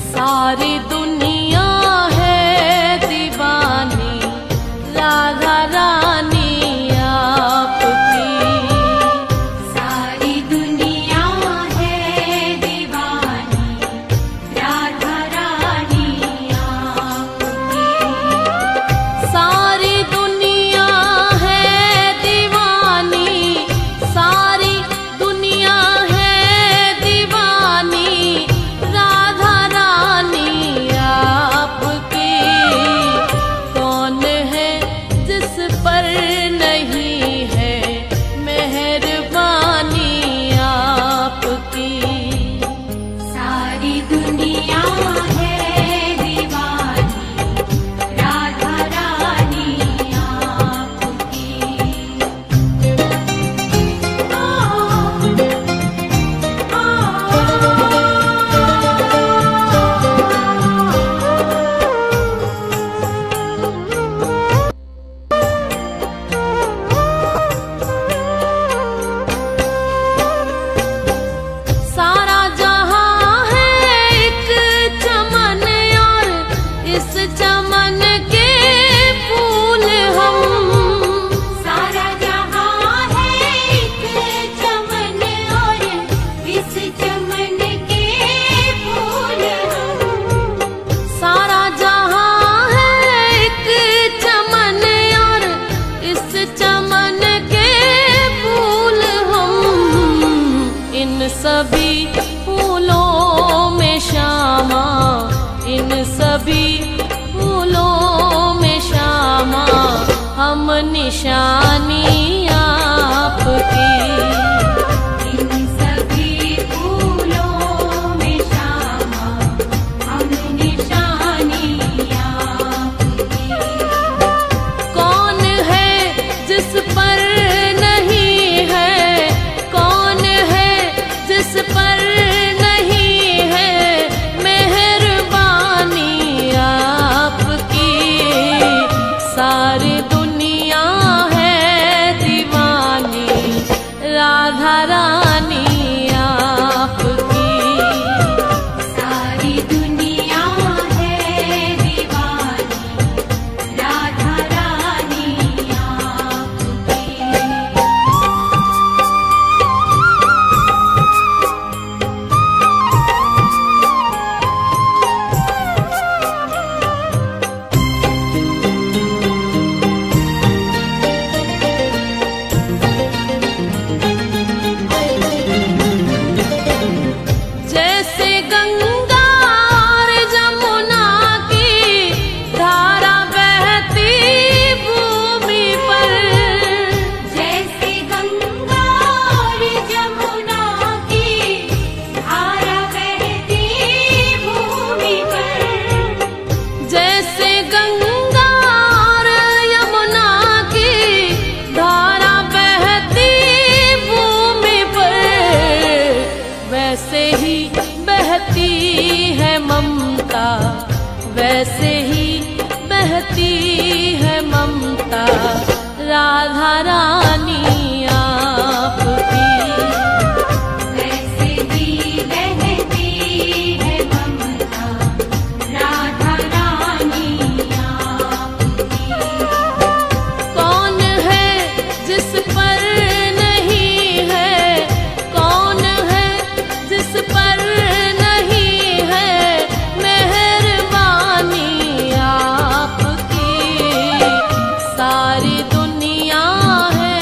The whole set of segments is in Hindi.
सारी दुनिया है दीवानी राधा रानी आपकी। सारी दुनिया है दीवानी राधा रानी आपकी। सारी दुनिया है दीवानी, सारी दुनिया है दीवानी राधा रानी आपकी। कौन है जिस पर नहीं है मेहरबानी आपकी। सारी दुनिया है दीवानी राधा रानी आपकी। सारा जहां है एक चमन और इस चमन के फूल हम। सारा जहां है एक चमन और इस चमन के फूल हम। सारा जहां है एक चमन और इस चमन के फूल हम। इन सभी फूलों में श्यामा, इन सभी फूलों में श्यामा हम निशानी आपकी। इन सभी फूलों में श्यामा हम निशानी आपकी। कौन है जिस पर नहीं है, कौन है जिस पर नहीं है मेहरबानी आपकी। सारी दुनिया है दीवानी राधा रानी आपकी। सारी दुनिया है दीवानी राधा रानी आपकी। जैसे गंगा और जमुना की धारा बहती भूमि पर। जैसे गंगा और जमुना की धारा बहती भूमि पर। जैसे गंगा और यमुना की धारा बहती भूमि पर, वैसे ही बहती है ममता, वैसे ही बहती है ममता राधा रानी आपकी। वैसे ही बहती है ममता राधा रानी आपकी। कौन है जिस पर नहीं है, कौन है जिस पर नहीं है मेहरबानी आपकी। सारी दुनिया है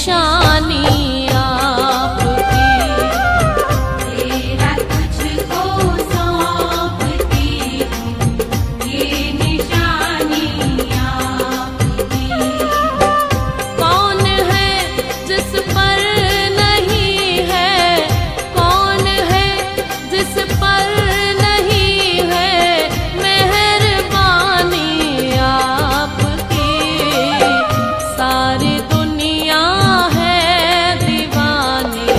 निशानी आपकी। तेरा तुझको सौंपती हूँ ये निशानी आपकी। कौन है जिस पर नहीं है, कौन है जिस पर नहीं है मेहरबानी आपकी। सारी दुनिया है दीवानी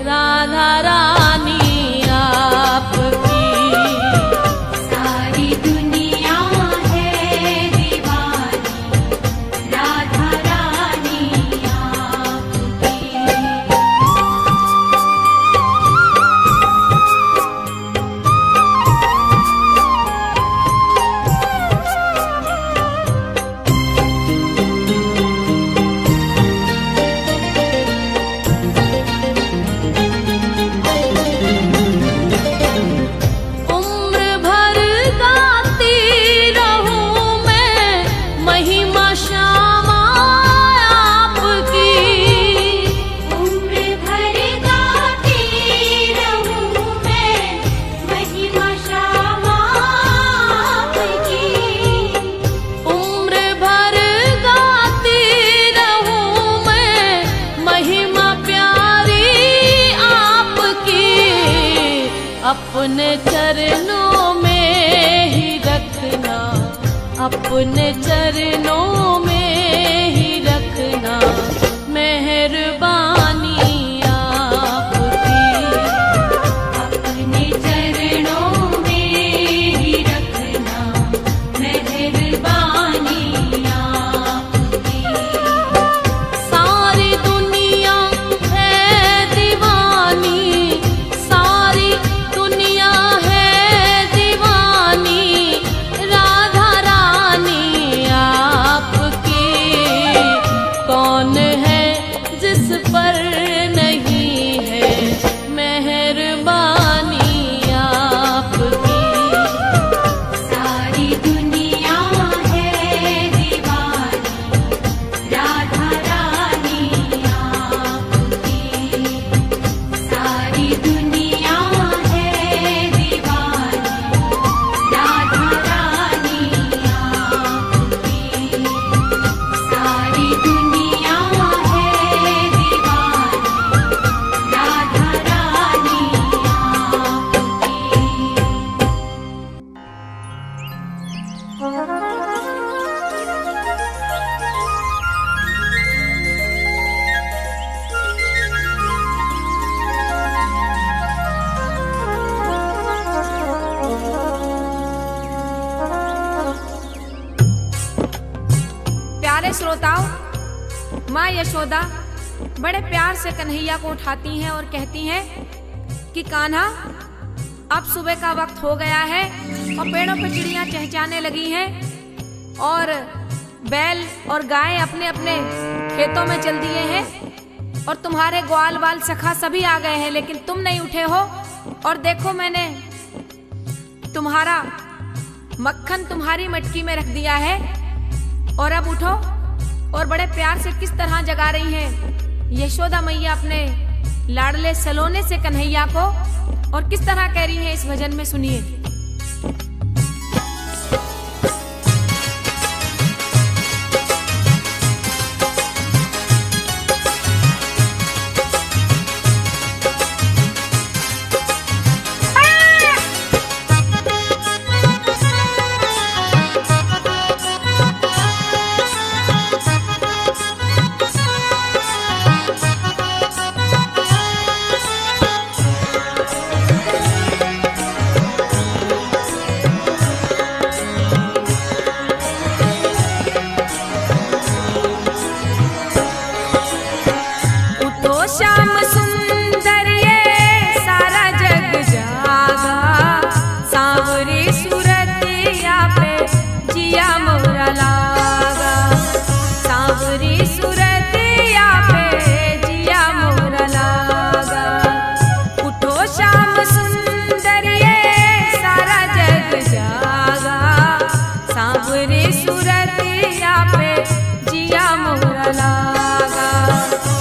राधा रानी आपकी। सारी दुनिया है दीवानी राधा रानी आपकी। उम्र भर गाती रहूं मैं महिमा श्यामा आपकी। उम्र भर गाती रहूं मैं महिमा श्यामा आपकी। उम्र भर गाती रहूं मैं महिमा प्यारी आपकी। अपने चरणों में ही रखना, अपने चरणों में ही रखना मेहरबानी आपकी। अपने चरणों में ही रखना मेहरबानी आपकी। सारी दुनिया है दीवानी, सारी दुनिया है दीवानी राधा रानी आपकी। कौन है जिस पर नहीं है मेहरबानी आपकी। सारी दुनिया है दीवानी राधा रानी आपकी। सारी दुनिया है दीवानी राधा रानी आपकी। सारी दुनिया है दीवानी राधा रानी आपकी। प्यारे श्रोताओं, माँ यशोदा बड़े प्यार से कन्हैया को उठाती हैं और कहती हैं कि कान्हा, अब सुबह का वक्त हो गया है और पेड़ों पे चिड़ियां चहचहाने लगी हैं और बैल और गाय अपने अपने खेतों में चल दिए हैं और तुम्हारे ग्वाल वाल सखा सभी आ गए हैं, लेकिन तुम नहीं उठे हो। और देखो, मैंने तुम्हारा मक्खन तुम्हारी मटकी में रख दिया है और अब उठो। और बड़े प्यार से किस तरह जगा रही हैं यशोदा मैया अपने लाडले सलोने से कन्हैया को, और किस तरह कह रही हैं इस भजन में, सुनिए। सांवरे सूरतिया पे जिया मोरा लागा।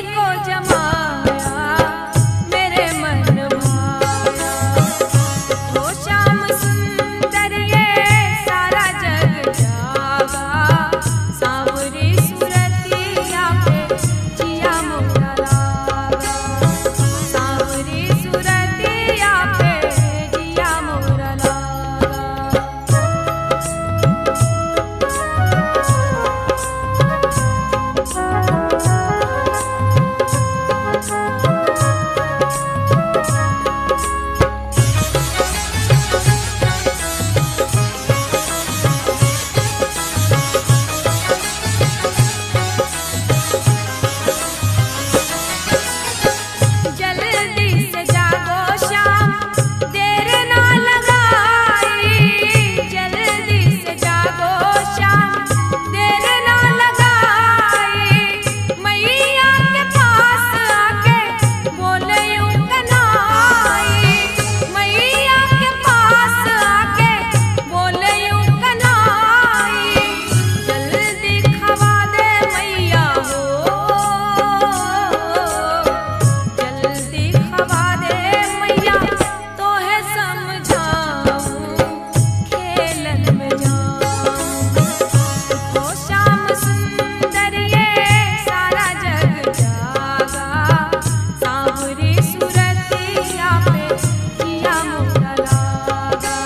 को जमाया मेरे मन भाया। वो श्याम सुंदर ये सारा जग जागा, सांवरी सूरतिया पे जिया मोरा लागा, सांवरी सूरतिया पे जिया मोरा लागा। जल्दी से जागो श्याम देर ना लगाई, जल्दी से जागो श्याम देर ना लगाई। मैया के पास आके बोले यूं कनाई, मैया के पास आके बोले यूं कनाई। जल्दी खवा दे मैया हो, जल्दी खवा दे मैया तो है समझाऊं खेलन में जाऊं। ओ श्याम सुंदर ये सारा जग जागा, सांवरी सूरतिया पे जिया मोरा लागा,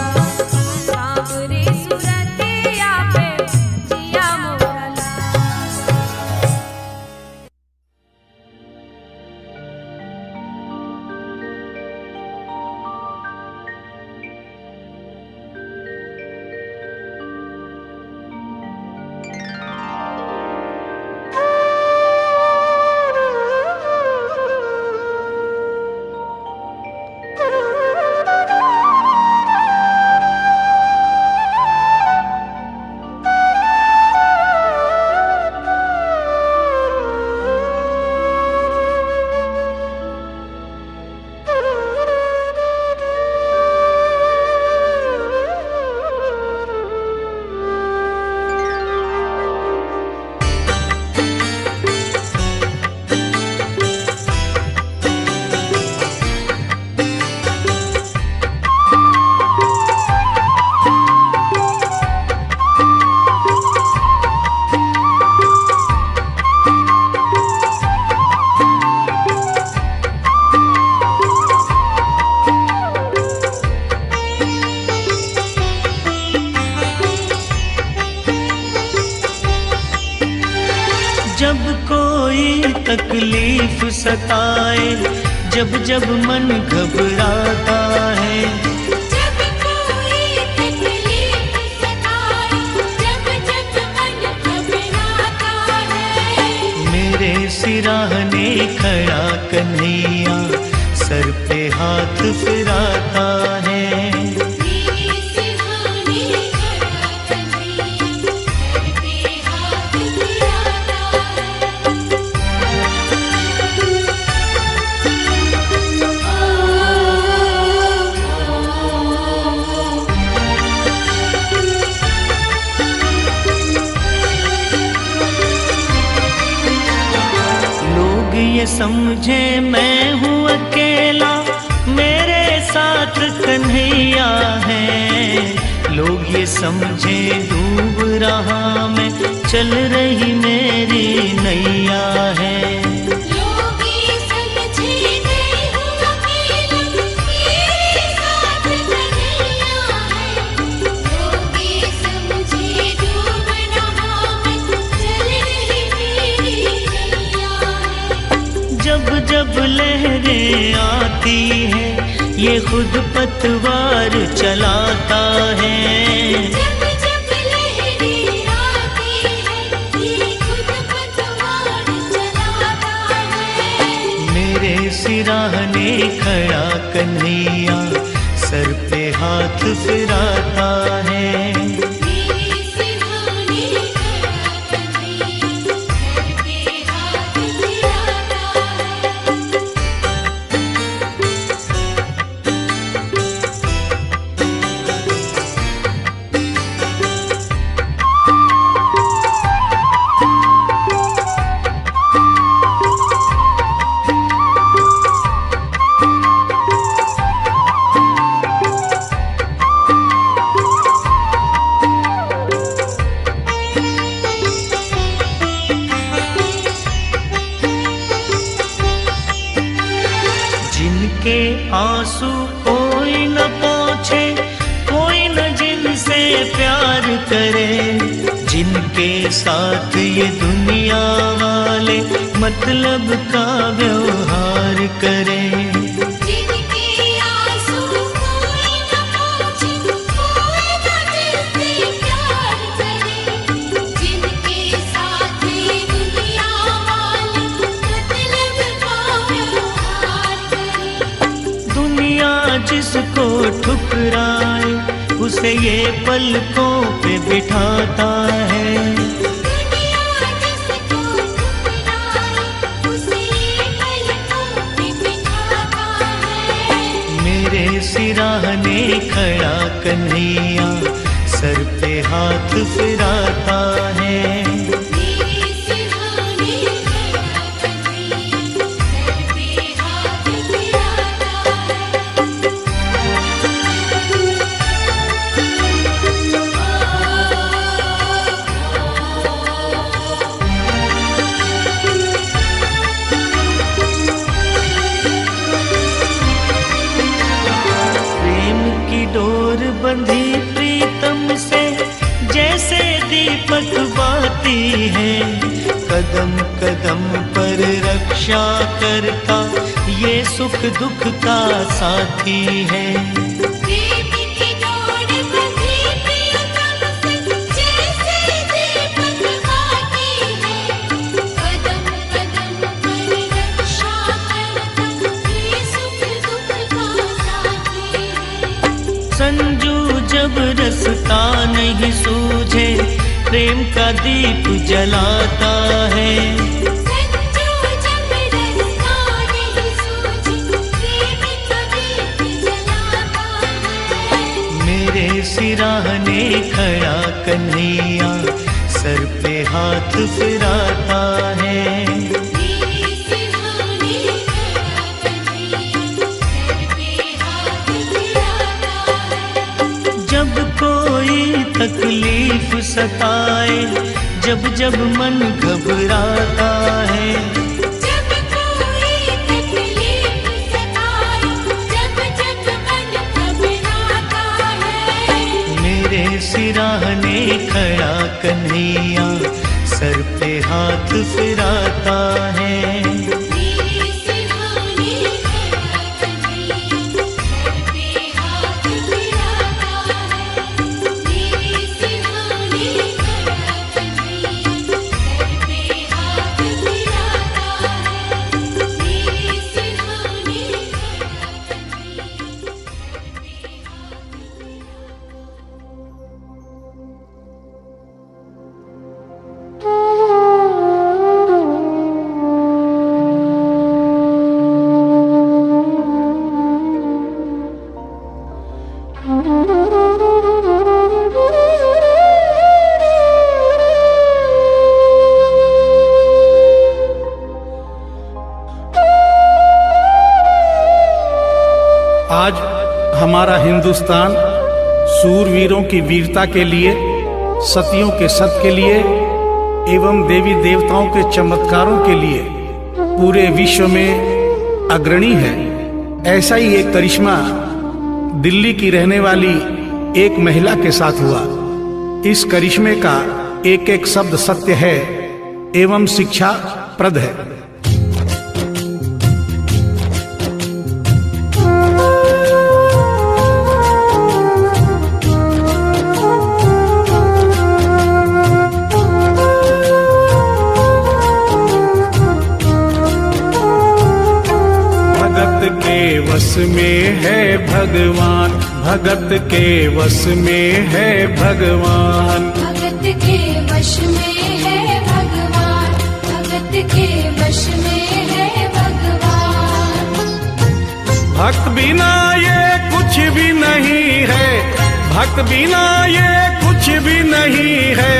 सांवरी सूरतिया पे जिया मोरा लागा। जब कोई तकलीफ सताए, जब जब मन घबराता है, जब कोई तकलीफ सताए, जब जब मन घबराता है। मेरे सिराहने खड़ा कन्हैया सर पे हाथ फिराता है। मेरे सिरहाने खड़ा कन्हैया सर पे हाथ फिराता लोग ये समझे मैं हूँ अकेला, मेरे साथ कन्हैया है। लोग ये समझे डूब रहा मैं, चल रही मेरी नैया है। लोग ये समझे मैं हूँ अकेला, मेरे साथ कन्हैया है। लोग ये समझे डूब रहा मैं, चल रही मेरी नैया है। जब जब लहरें आती है, ये खुद पतवार चलाता है। जब जब लहरें आती है, ये खुद पतवार चलाता है। मेरे सिराहने खड़ा कन्हैया सर पे हाथ फिराता है। मेरे सिरहाने खड़ा कन्हैया सर पे हाथ फिराता है। जिनके आंसू कोई न पोंछे, कोई न जिनसे प्यार करे, जिनके साथ ये दुनिया वाले मतलब का व्यवहार करे। जिनके आंसू कोई न पोंछे, कोई न जिनसे प्यार करे, जिनके साथ ये दुनिया वाले मतलब का व्यवहार करे। दुनिया जिसको ठुकराए उसे ये पलकों पे बिठाता है, दुनिया जिसको ठुकराए उसे पलकों पे बिठाता है। मेरे सिराहने खड़ा कन्हैया सर पे हाथ फिराता है। मेरे सिरहाने खड़ा कन्हैया सर पे हाथ फिराता प्रेम की डोर बंधी प्रीतम से जैसे दीपक बाती है, कदम कदम पर रक्षा करता ये सुख दुख का साथी है। प्रेम की डोर बंधी प्रियतम से जैसे दीपक बाती है, कदम कदम पर रक्षा करता ये सुख दुख का साथी है। संजू जब रस्ता नहीं सूझे प्रेम का दीप जलाता है, संजू जब रास्ता नहीं सूझे प्रेम का दीप जलाता है। मेरे सिराहने खड़ा कन्हैया सर पे हाथ फिराता है। मेरे सिरहाने खड़ा कन्हैया सर पे हाथ फिराता है। जब कोई तकलीफ सताए, जब जब मन घबराता है, जब कोई तकलीफ सताए, जब जब मन घबराता है। मेरे सिराहने खड़ा कन्हैया सर पे हाथ फिराता है। मेरे सिरहाने खड़ा कन्हैया सर पे हाथ फिराता है। मेरे सिरहाने खड़ा कन्हैया सर पे हाथ फिराता है। मेरे सिरहाने खड़ा कन्हैया सर पे आज हमारा हिंदुस्तान सूरवीरों की वीरता के लिए, सतियों के सत के लिए एवं देवी देवताओं के चमत्कारों के लिए पूरे विश्व में अग्रणी है। ऐसा ही एक करिश्मा दिल्ली की रहने वाली एक महिला के साथ हुआ। इस करिश्मे का एक एक शब्द सत्य है एवं शिक्षा प्रद है। वश में है भगवान, भगत के वश में है भगवान, भगत के वश में है भगवान, भगत के वश में है भगवान। भक्त बिना ये कुछ भी नहीं है, भक्त बिना ये कुछ भी नहीं है,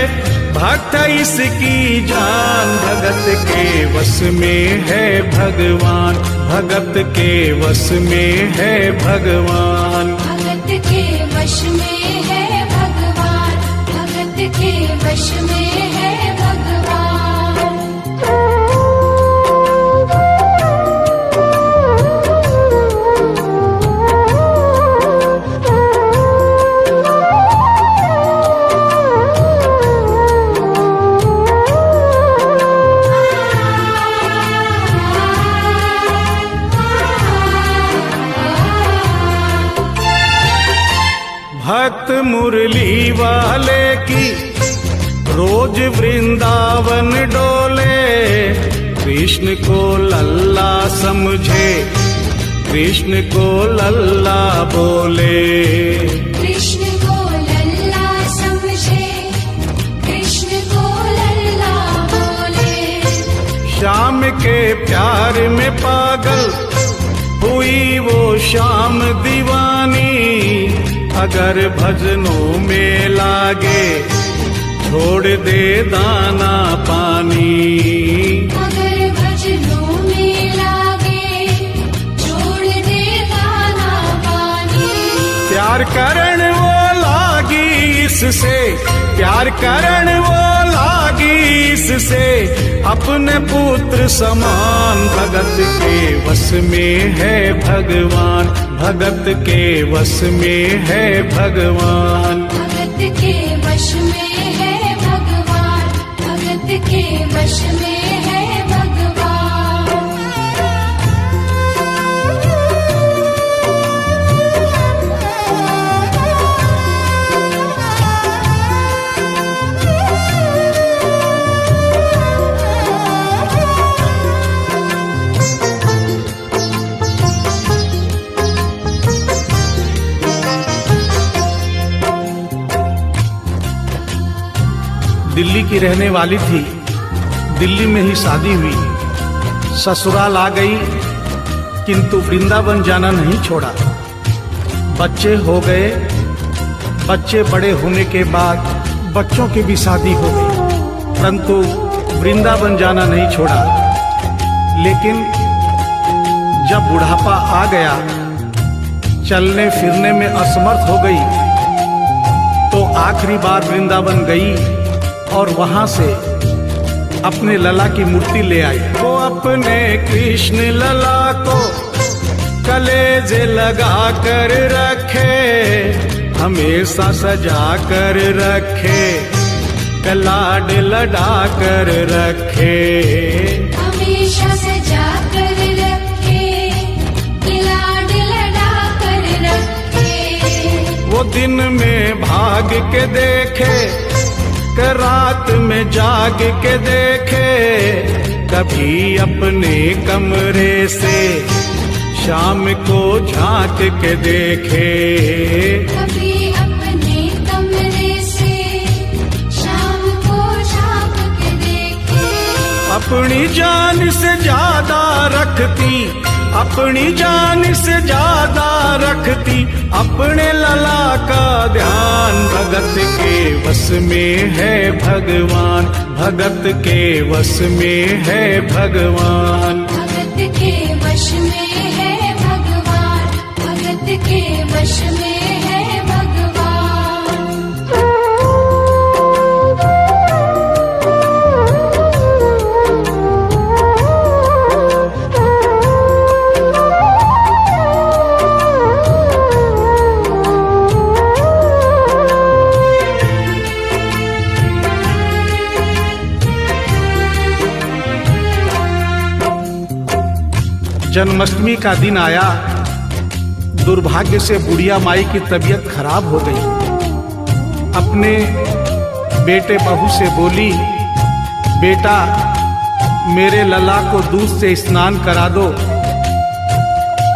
भक्त इसकी जान। भगत के वश में है भगवान, भगत के वश में है भगवान, भगत के वश में है भगवान, भगत के वश में है भगवान। भक्त मुरली वाले की रोज वृंदावन डोले, कृष्ण को लल्ला समझे, कृष्ण को लल्ला बोले। कृष्ण को लल्ला समझे, कृष्ण को लल्ला बोले। श्याम के प्यार में पागल हुई वो श्याम दीवानी, अगर भजनों में लागे छोड़ दे दाना पानी। अगर भजनों में लागे छोड़ दे दाना पानी। प्यार करण वो लागी इससे, प्यार करण वो लागी इससे, अपने पुत्र समान। भगत के वश में है भगवान, भगत के वश में है भगवान। भगत के वश में है भगवान, भगत के वश में है भगवान। दिल्ली की रहने वाली थी, दिल्ली में ही शादी हुई, ससुराल आ गई, किंतु वृंदावन जाना नहीं छोड़ा। बच्चे हो गए, बच्चे बड़े होने के बाद बच्चों की भी शादी हो गई, परंतु वृंदावन जाना नहीं छोड़ा। लेकिन जब बुढ़ापा आ गया, चलने फिरने में असमर्थ हो गई, तो आखिरी बार वृंदावन गई और वहां से अपने लला की मूर्ति ले आई। वो अपने कृष्ण लला को कलेजे लगा कर रखे, हमेशा सजा कर रखे, लाड लड़ा कर रखे। हमेशा सजा कर रखे, लाड लड़ा कर रखे। वो दिन में भाग के देखे, कि रात में जाग के देखे, कभी अपने कमरे से शाम को झांक के देखे। कभी अपने कमरे से शाम को झांक के देखे। अपनी जान से ज्यादा रखती, अपनी जान से ज्यादा रखती, अपने लला का ध्यान। भगत के वश में है भगवान, भगत के वश में है भगवान। भगत के वश में है भगवान, भगत के वश में है भगवान। जन्माष्टमी का दिन आया, दुर्भाग्य से बुढ़िया माई की तबीयत खराब हो गई। अपने बेटे बहू से बोली, बेटा मेरे लला को दूध से स्नान करा दो,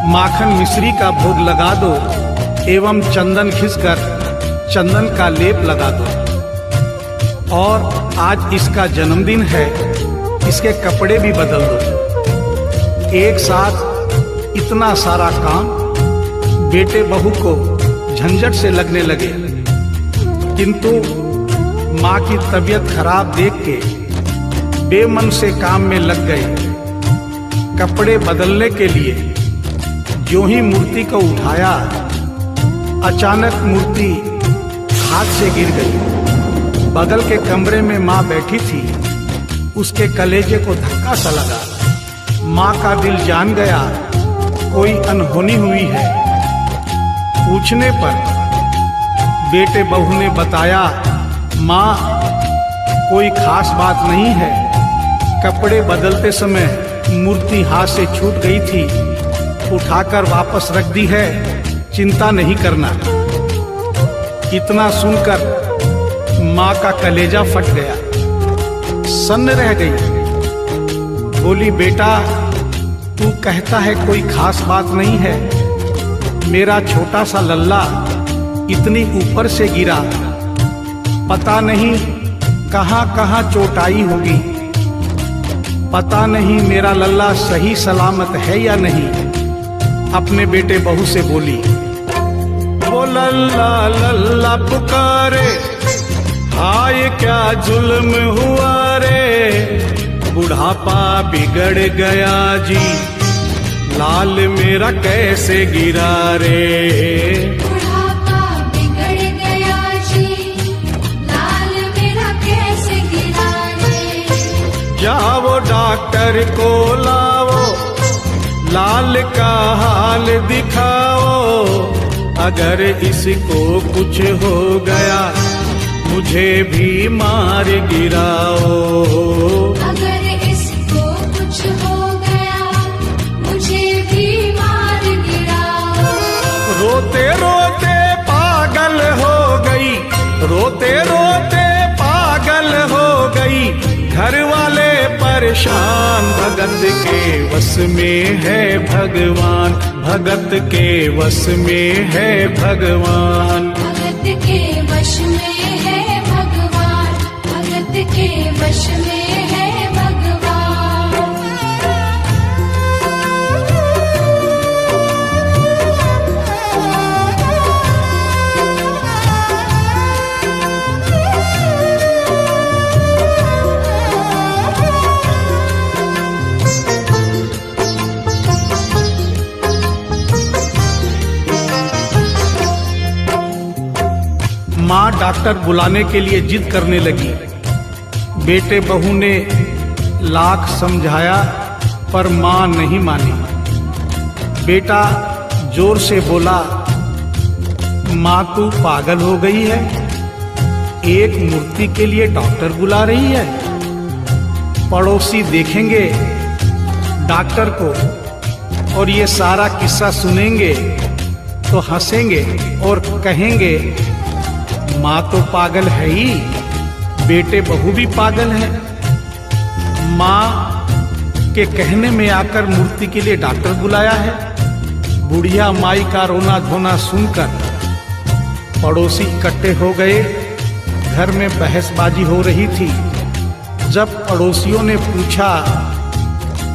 माखन मिश्री का भोग लगा दो, एवं चंदन खिसकर चंदन का लेप लगा दो, और आज इसका जन्मदिन है, इसके कपड़े भी बदल दो। एक साथ इतना सारा काम बेटे बहू को झंझट से लगने लगे, किंतु माँ की तबीयत खराब देख के बेमन से काम में लग गए। कपड़े बदलने के लिए जो ही मूर्ति को उठाया, अचानक मूर्ति हाथ से गिर गई। बगल के कमरे में माँ बैठी थी, उसके कलेजे को धक्का सा लगा। माँ का दिल जान गया कोई अनहोनी हुई है। पूछने पर बेटे बहू ने बताया, माँ कोई खास बात नहीं है, कपड़े बदलते समय मूर्ति हाथ से छूट गई थी, उठाकर वापस रख दी है, चिंता नहीं करना। इतना सुनकर माँ का कलेजा फट गया, सन्न रह गई। बोली, बेटा तू कहता है कोई खास बात नहीं है, मेरा छोटा सा लल्ला इतनी ऊपर से गिरा, पता नहीं कहाँ कहाँ चोट आई होगी, पता नहीं मेरा लल्ला सही सलामत है या नहीं। अपने बेटे बहू से बोली, वो लल्ला लल्ला पुकारे, हाय क्या जुल्म हुआ रे, बुढ़ापा बिगड़ गया जी, लाल मेरा कैसे गिरा रे। बुढ़ापा बिगड़ गया जी, लाल मेरा कैसे गिरा रे। जाओ डॉक्टर को लाओ, लाल का हाल दिखाओ, अगर इसको कुछ हो गया मुझे भी मार गिराओ। अगर इसको कुछ हो गया मुझे भी मार गिराओ। रोते रोते पागल हो गई, रोते रोते पागल हो गई, घर वाले परेशान, भगत के वश में है भगवान, भगत के वश में है भगवान। भगत के वश में है भगवान, भगत के वश में है भगवान। माँ डॉक्टर बुलाने के लिए जिद करने लगी। बेटे बहू ने लाख समझाया पर माँ नहीं मानी। बेटा जोर से बोला, माँ तू पागल हो गई है, एक मूर्ति के लिए डॉक्टर बुला रही है। पड़ोसी देखेंगे डॉक्टर को और ये सारा किस्सा सुनेंगे तो हंसेंगे और कहेंगे माँ तो पागल है ही, बेटे बहू भी पागल है। माँ के कहने में आकर मूर्ति के लिए डॉक्टर बुलाया है। बुढ़िया माई का रोना धोना सुनकर पड़ोसी इकट्ठे हो गए। घर में बहसबाजी हो रही थी। जब पड़ोसियों ने पूछा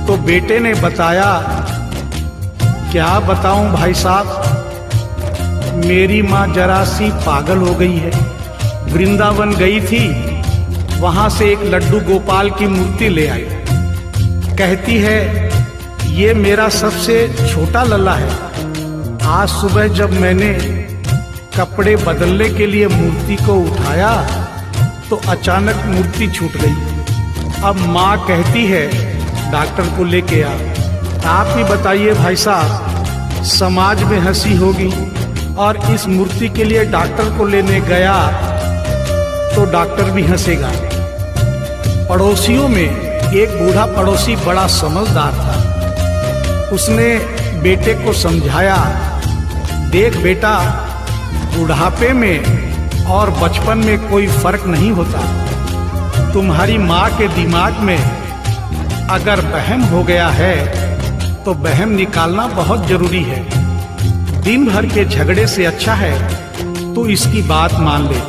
तो बेटे ने बताया, क्या बताऊं भाई साहब, मेरी माँ जरा सी पागल हो गई है। वृंदावन गई थी, वहां से एक लड्डू गोपाल की मूर्ति ले आई। कहती है ये मेरा सबसे छोटा लल्ला है। आज सुबह जब मैंने कपड़े बदलने के लिए मूर्ति को उठाया तो अचानक मूर्ति छूट गई। अब माँ कहती है डॉक्टर को लेके आ। आप ही बताइए भाई साहब, समाज में हंसी होगी और इस मूर्ति के लिए डॉक्टर को लेने गया तो डॉक्टर भी हंसेगा। पड़ोसियों में एक बूढ़ा पड़ोसी बड़ा समझदार था। उसने बेटे को समझाया, देख बेटा, बुढ़ापे में और बचपन में कोई फर्क नहीं होता। तुम्हारी माँ के दिमाग में अगर वहम हो गया है तो वहम निकालना बहुत जरूरी है। दिन भर के झगड़े से अच्छा है तू इसकी बात मान ले।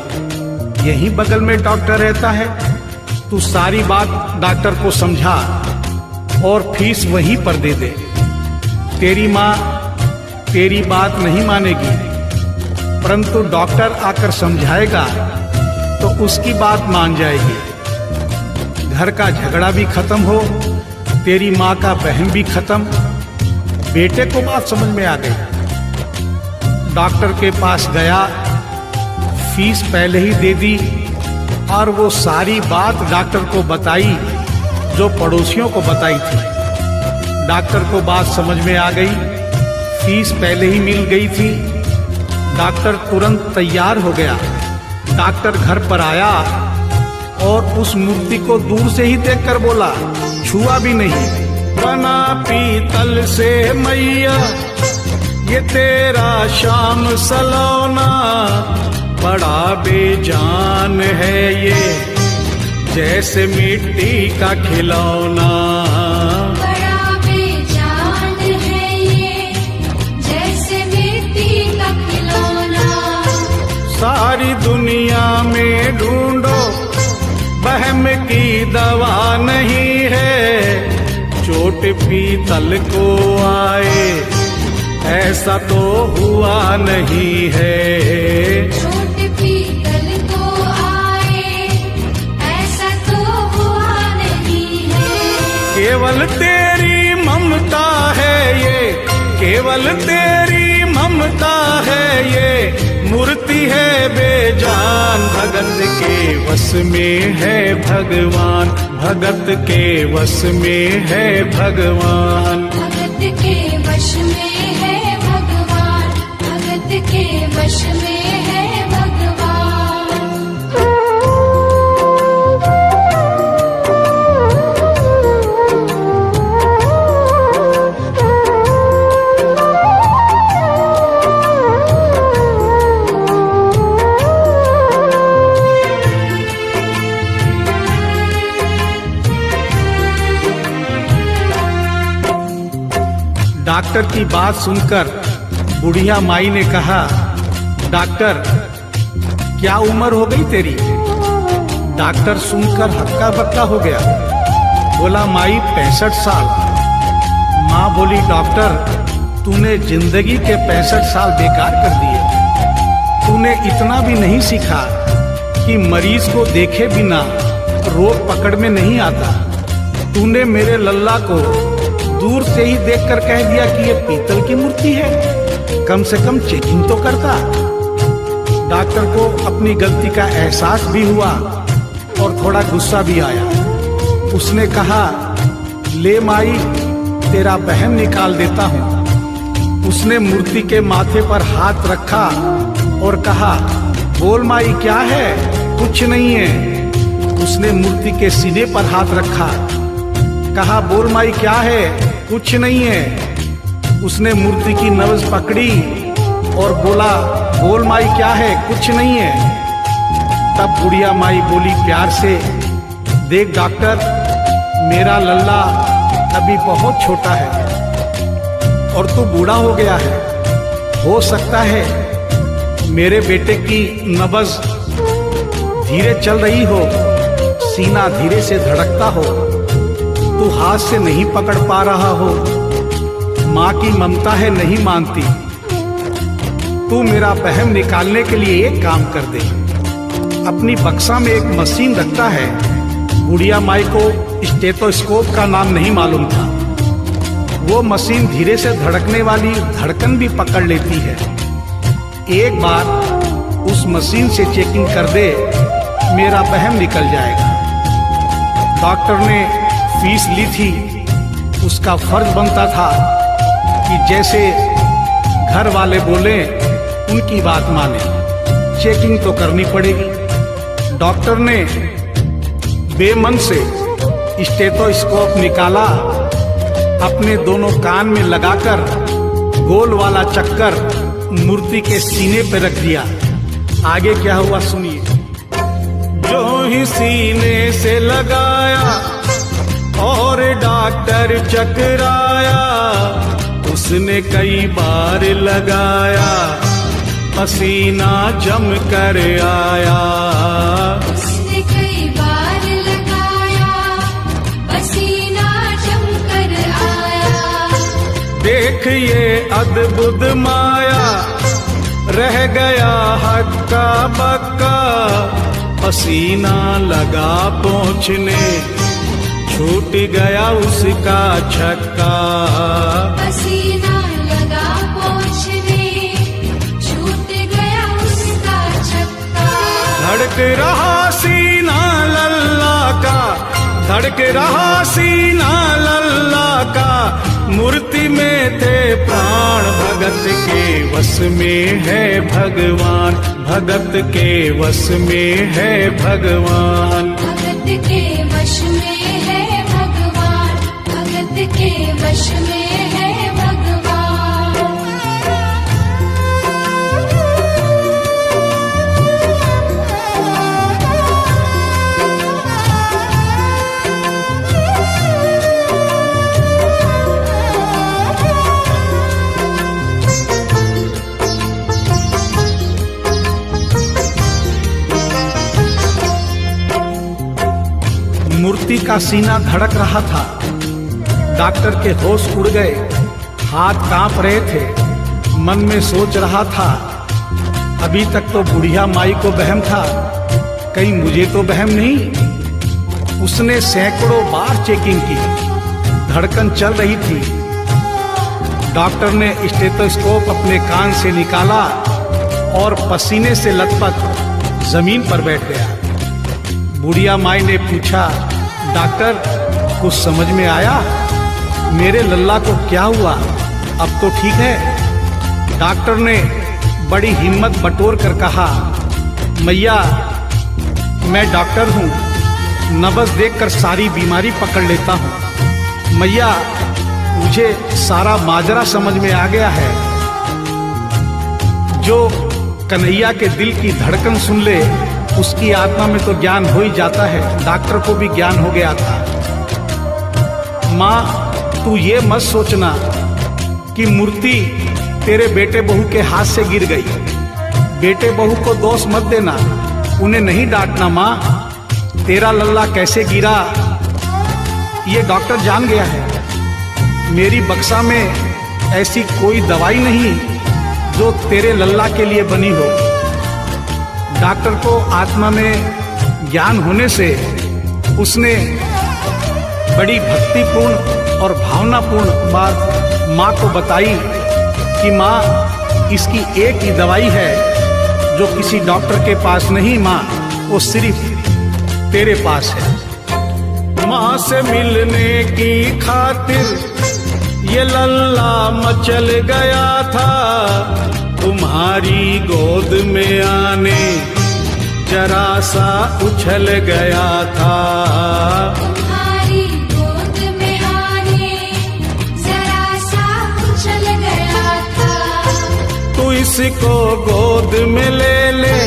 यहीं बगल में डॉक्टर रहता है, तू सारी बात डॉक्टर को समझा और फीस वहीं पर दे दे। तेरी माँ तेरी बात नहीं मानेगी, परंतु डॉक्टर आकर समझाएगा तो उसकी बात मान जाएगी। घर का झगड़ा भी खत्म हो, तेरी माँ का बहन भी खत्म। बेटे को बात समझ में आ गई। डॉक्टर के पास गया, फीस पहले ही दे दी और वो सारी बात डॉक्टर को बताई जो पड़ोसियों को बताई थी। डॉक्टर को बात समझ में आ गई, फीस पहले ही मिल गई थी। डॉक्टर तुरंत तैयार हो गया। डॉक्टर घर पर आया और उस मूर्ति को दूर से ही देखकर बोला, छुआ भी नहीं। बना पीतल से मैया ये तेरा शाम सलौना, बड़ा बेजान है ये, जैसे मिट्टी का खिलौना। बड़ा बेजान है ये, जैसे मिट्टी का खिलौना। सारी दुनिया में ढूंढो, वहम की दवा नहीं है। चोट पीतल को आए, ऐसा तो हुआ नहीं है। चोट पीतल को आए, ऐसा तो हुआ नहीं है। केवल तेरी ममता है ये, केवल तेरी ममता है ये। मूर्ति है बेजान, भगत के वश में है भगवान। भगत के वश में है भगवान। भगत के वश में है भगवान। भगत के वश में है भगवान। डॉक्टर की बात सुनकर बुढ़िया माई ने कहा, डॉक्टर क्या उम्र हो गई तेरी? डॉक्टर सुनकर हक्का बक्का हो गया, बोला माई 65 साल। माँ बोली, डॉक्टर तूने जिंदगी के 65 साल बेकार कर दिए। तूने इतना भी नहीं सीखा कि मरीज को देखे बिना रोग पकड़ में नहीं आता। तूने मेरे लल्ला को दूर से ही देखकर कह दिया कि ये पीतल की मूर्ति है। कम से कम चेकिंग तो करता। डॉक्टर को अपनी गलती का एहसास भी हुआ और थोड़ा गुस्सा भी आया। उसने कहा, ले माई तेरा बहन निकाल देता हूँ। उसने मूर्ति के माथे पर हाथ रखा और कहा, बोल माई क्या है? कुछ नहीं है। उसने मूर्ति के सीने पर हाथ रखा, कहा, बोल माई क्या है? कुछ नहीं है। उसने मूर्ति की नब्ज पकड़ी और बोला, बोल माई क्या है? कुछ नहीं है। तब बुढ़िया माई बोली प्यार से, देख डॉक्टर, मेरा लल्ला अभी बहुत छोटा है और तू बूढ़ा हो गया है। हो सकता है मेरे बेटे की नब्ज धीरे चल रही हो, सीना धीरे से धड़कता हो, तू हाथ से नहीं पकड़ पा रहा हो। माँ की ममता है नहीं मानती। तू मेरा बहम निकालने के लिए एक काम कर दे। अपनी बक्सा में एक मशीन रखता है। बुढ़िया माई को स्टेथोस्कोप का नाम नहीं मालूम था। वो मशीन धीरे से धड़कने वाली धड़कन भी पकड़ लेती है। एक बार उस मशीन से चेकिंग कर दे, मेरा बहम निकल जाएगा। डॉक्टर ने फीस ली थी, उसका फर्ज बनता था कि जैसे घर वाले बोले उनकी बात माने। चेकिंग तो करनी पड़ेगी। डॉक्टर ने बेमन से स्टेथोस्कोप निकाला, अपने दोनों कान में लगाकर गोल वाला चक्कर मूर्ति के सीने पे रख दिया। आगे क्या हुआ सुनिए। जो ही सीने से लगाया और डॉक्टर चकराया, उसने कई बार लगाया, पसीना जम कर आया। उसने कई बार लगाया, पसीना जम कर आया। देख ये अद्भुत माया, रह गया हक्का बक्का, पसीना लगा पहुँचने, छूट गया उसका छक्का। पसीना लगा पहुँचने, छूट गया उसका छक्का। धड़क रहा सीना लल्ला का, धड़क रहा सीना लल्ला का, मूर्ति में थे प्राण, भगत के वश में है भगवान, भगत के वश में है भगवान। भगत के वश में है भगवान, भगत के वश में है भगवान। दिल का सीना धड़क रहा था। डॉक्टर के होश उड़ गए, हाथ कांप रहे थे। मन में सोच रहा था, अभी तक तो बुढ़िया माई को वहम था, कहीं मुझे तो वहम नहीं। उसने सैकड़ों बार चेकिंग की, धड़कन चल रही थी। डॉक्टर ने स्टेथोस्कोप अपने कान से निकाला और पसीने से लथपथ जमीन पर बैठ गया। बुढ़िया माई ने पूछा, डॉक्टर कुछ समझ में आया? मेरे लल्ला को क्या हुआ? अब तो ठीक है। डॉक्टर ने बड़ी हिम्मत बटोर कर कहा, मैया मैं डॉक्टर हूँ, नब्ज देखकर सारी बीमारी पकड़ लेता हूँ। मैया मुझे सारा माजरा समझ में आ गया है। जो कन्हैया के दिल की धड़कन सुन ले, उसकी आत्मा में तो ज्ञान हो ही जाता है। डॉक्टर को भी ज्ञान हो गया था। माँ तू ये मत सोचना कि मूर्ति तेरे बेटे बहू के हाथ से गिर गई। बेटे बहू को दोष मत देना, उन्हें नहीं डांटना। माँ तेरा लल्ला कैसे गिरा ये डॉक्टर जान गया है। मेरी बक्सा में ऐसी कोई दवाई नहीं जो तेरे लल्ला के लिए बनी हो। डॉक्टर को आत्मा में ज्ञान होने से उसने बड़ी भक्तिपूर्ण और भावनापूर्ण बात माँ को बताई कि माँ इसकी एक ही दवाई है जो किसी डॉक्टर के पास नहीं, माँ वो सिर्फ तेरे पास है। माँ से मिलने की खातिर ये लल्ला मचल गया था, तुम्हारी गोद में आने जरा सा उछल गया था। तुम्हारी गोद में आने जरा सा उछल गया था। तू इसको गोद में ले ले,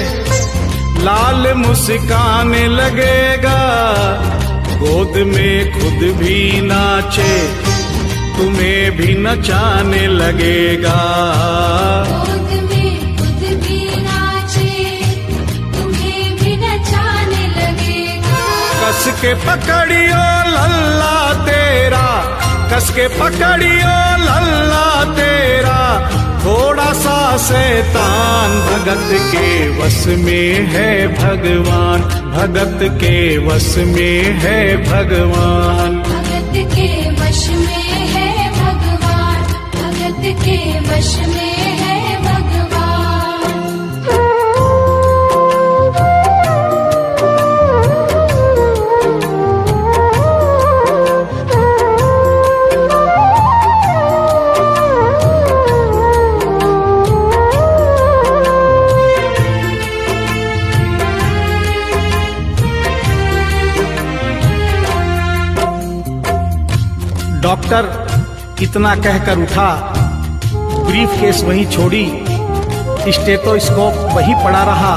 लाल मुस्काने लगेगा। गोद में खुद भी नाचे, तुम्हें भी नचाने लगेगा। गोद में खुद भी नाचे, तुम्हें भी नचाने लगेगा। कस के पकड़ियो लल्ला तेरा, कस के पकड़ियो लल्ला तेरा, थोड़ा सा शैतान भगत के वश में है भगवान, भगत के वश में है भगवान। भगत के वश में है भगवान, भगत के वश में है भगवान। डॉक्टर इतना कहकर उठा, ब्रीफ केस वहीं छोड़ी, स्टेथोस्कोप वहीं पड़ा रहा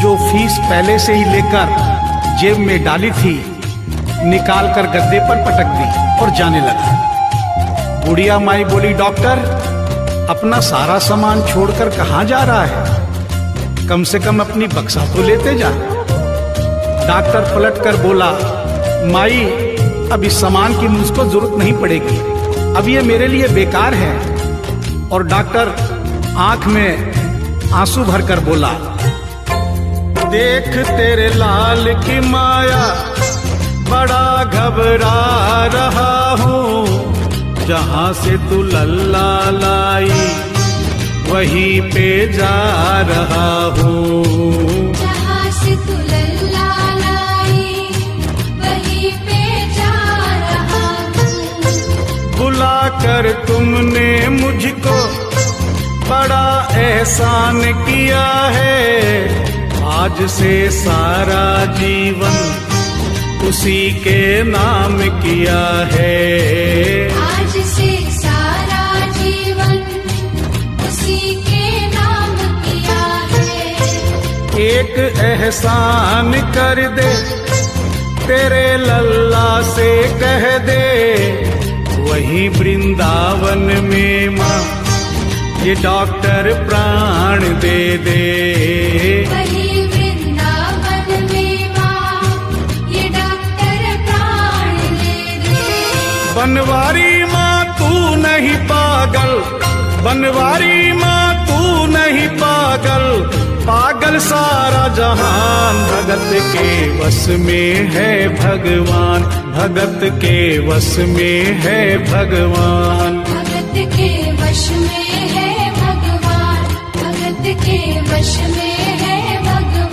जो फीस पहले से ही लेकर जेब में डाली थी, निकाल कर गद्दे पर पटक दी और जाने लगा। बुढ़िया माई बोली, डॉक्टर अपना सारा सामान छोड़कर कहाँ जा रहा है? कम से कम अपनी बक्सा तो लेते जा। डॉक्टर पलट कर बोला, माई अब इस सामान की मुझको जरूरत नहीं पड़ेगी, अब ये मेरे लिए बेकार है। और डॉक्टर आंख में आंसू भरकर बोला, देख तेरे लाल की माया, बड़ा घबरा रहा हूँ। जहाँ से तू लल्ला लाई वहीं पे जा रहा हूँ। जहाँ से तू लल्ला लाई वहीं पे जा रहा हूँ। बुला कर तुमने मुझको बड़ा एहसान किया है, आज से सारा जीवन उसी के नाम किया है। आज से सारा जीवन उसी के नाम किया है। एक एहसान कर दे, तेरे लल्ला से कह दे, वही वृंदावन में माँ ये डॉक्टर प्राण दे दे। वही वृंदावन में माँ ये डॉक्टर बनवारी माँ तू नहीं पागल, बनवारी माँ तू नहीं पागल, पागल सारा जहान। भगत के वश में है भगवान, भगत के वश में है भगवान। भगत के वश में है भगवान, भगत के वश में है भगवान।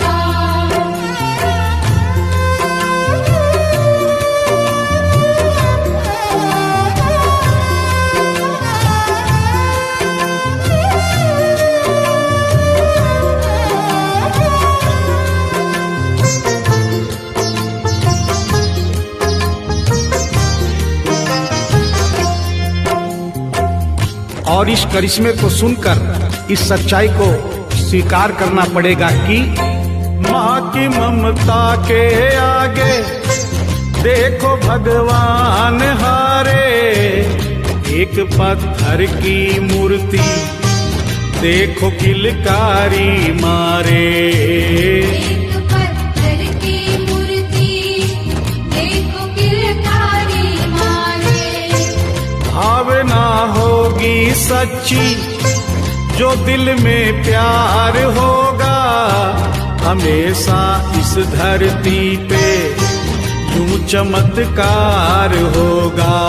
और इस करिश्मे को सुनकर इस सच्चाई को स्वीकार करना पड़ेगा कि माँ की ममता के आगे देखो भगवान हारे। एक पत्थर की मूर्ति देखो किलकारी मारे। एक पत्थर की मूर्ति देखो किलकारी मारे। भावना होगी सच्ची जो दिल में प्यार होगा, हमेशा इस धरती पे यूं चमत्कार होगा।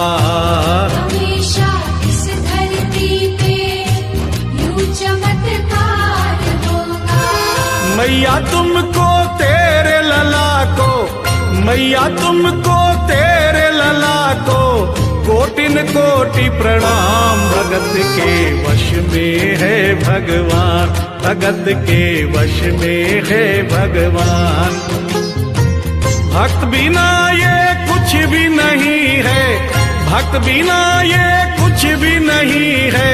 हमेशा इस धरती पे यूं चमत्कार होगा। मैया तुमको तेरे लला को, मैया तुमको तेरे लला को कोटिन कोटि प्रणाम। भगत के वश में है भगवान, भगत के वश में है भगवान। भक्त बिना ये कुछ भी नहीं है, भक्त बिना ये कुछ भी नहीं है,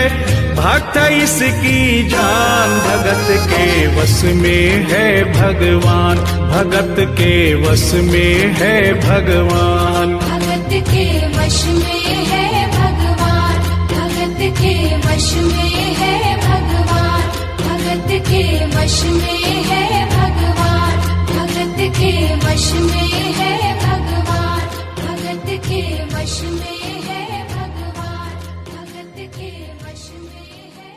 भक्त इसकी जान। भगत के वश में है भगवान, भगत के वश में है भगवान। भगत के वश में है भगवान, भगत के वश में है भगवान। भगत के वश में है भगवान, भगत के वश में है भगवान। भगत के वश में है भगवान, भगत के वश में है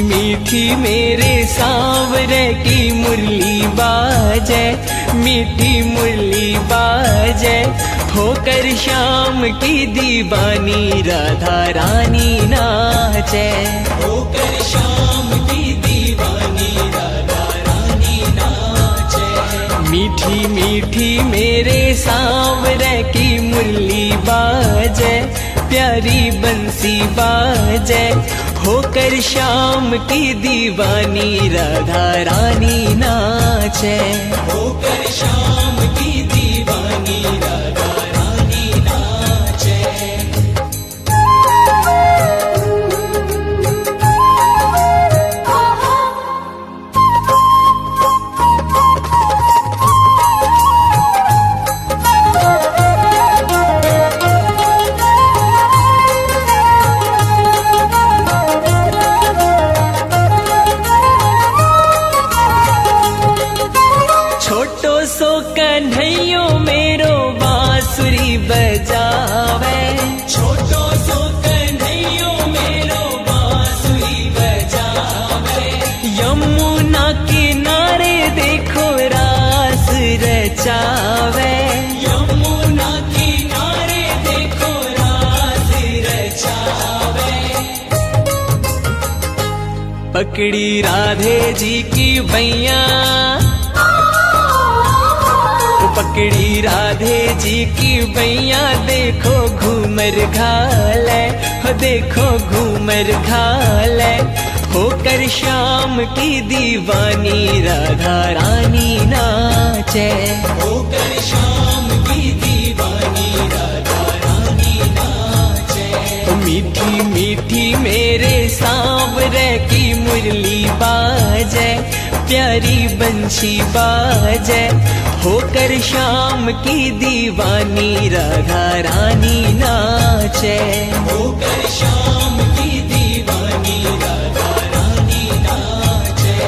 मीठी मेरे सांवरे की मुरली बाजे, मीठी मुरली बाजे। होकर शाम की दीवानी राधा रानी नाचे, होकर शाम की दीवानी राधा रानी नाचे। मीठी मीठी मेरे सांवरे की मुरली बाजे, प्यारी बंसी बाजे। होकर शाम की दीवानी राधा रानी नाचे, होकर शाम की दीवानी राधा रानी नाचे। कन्हैयो मेरो बांसुरी बजावे, छोटो सो कन्हैयो मेरो बांसुरी बजावे। यमुना किनारे देखो रास रचावे, यमुना किनारे देखो रास रचावे। पकड़ी राधे जी की बैया, पकड़ी राधे जी की बैया। देखो घूमर घाले, देखो घूमर घाले। होकर शाम की दीवानी राधा रानी नाचे, होकर शाम की मीठी मेरे सांवरे की मुरली बाजे, प्यारी बंशी बाजे, होकर शाम की दीवानी राधा रानी नाचे, होकर शाम की दीवानी राधा रानी नाचे।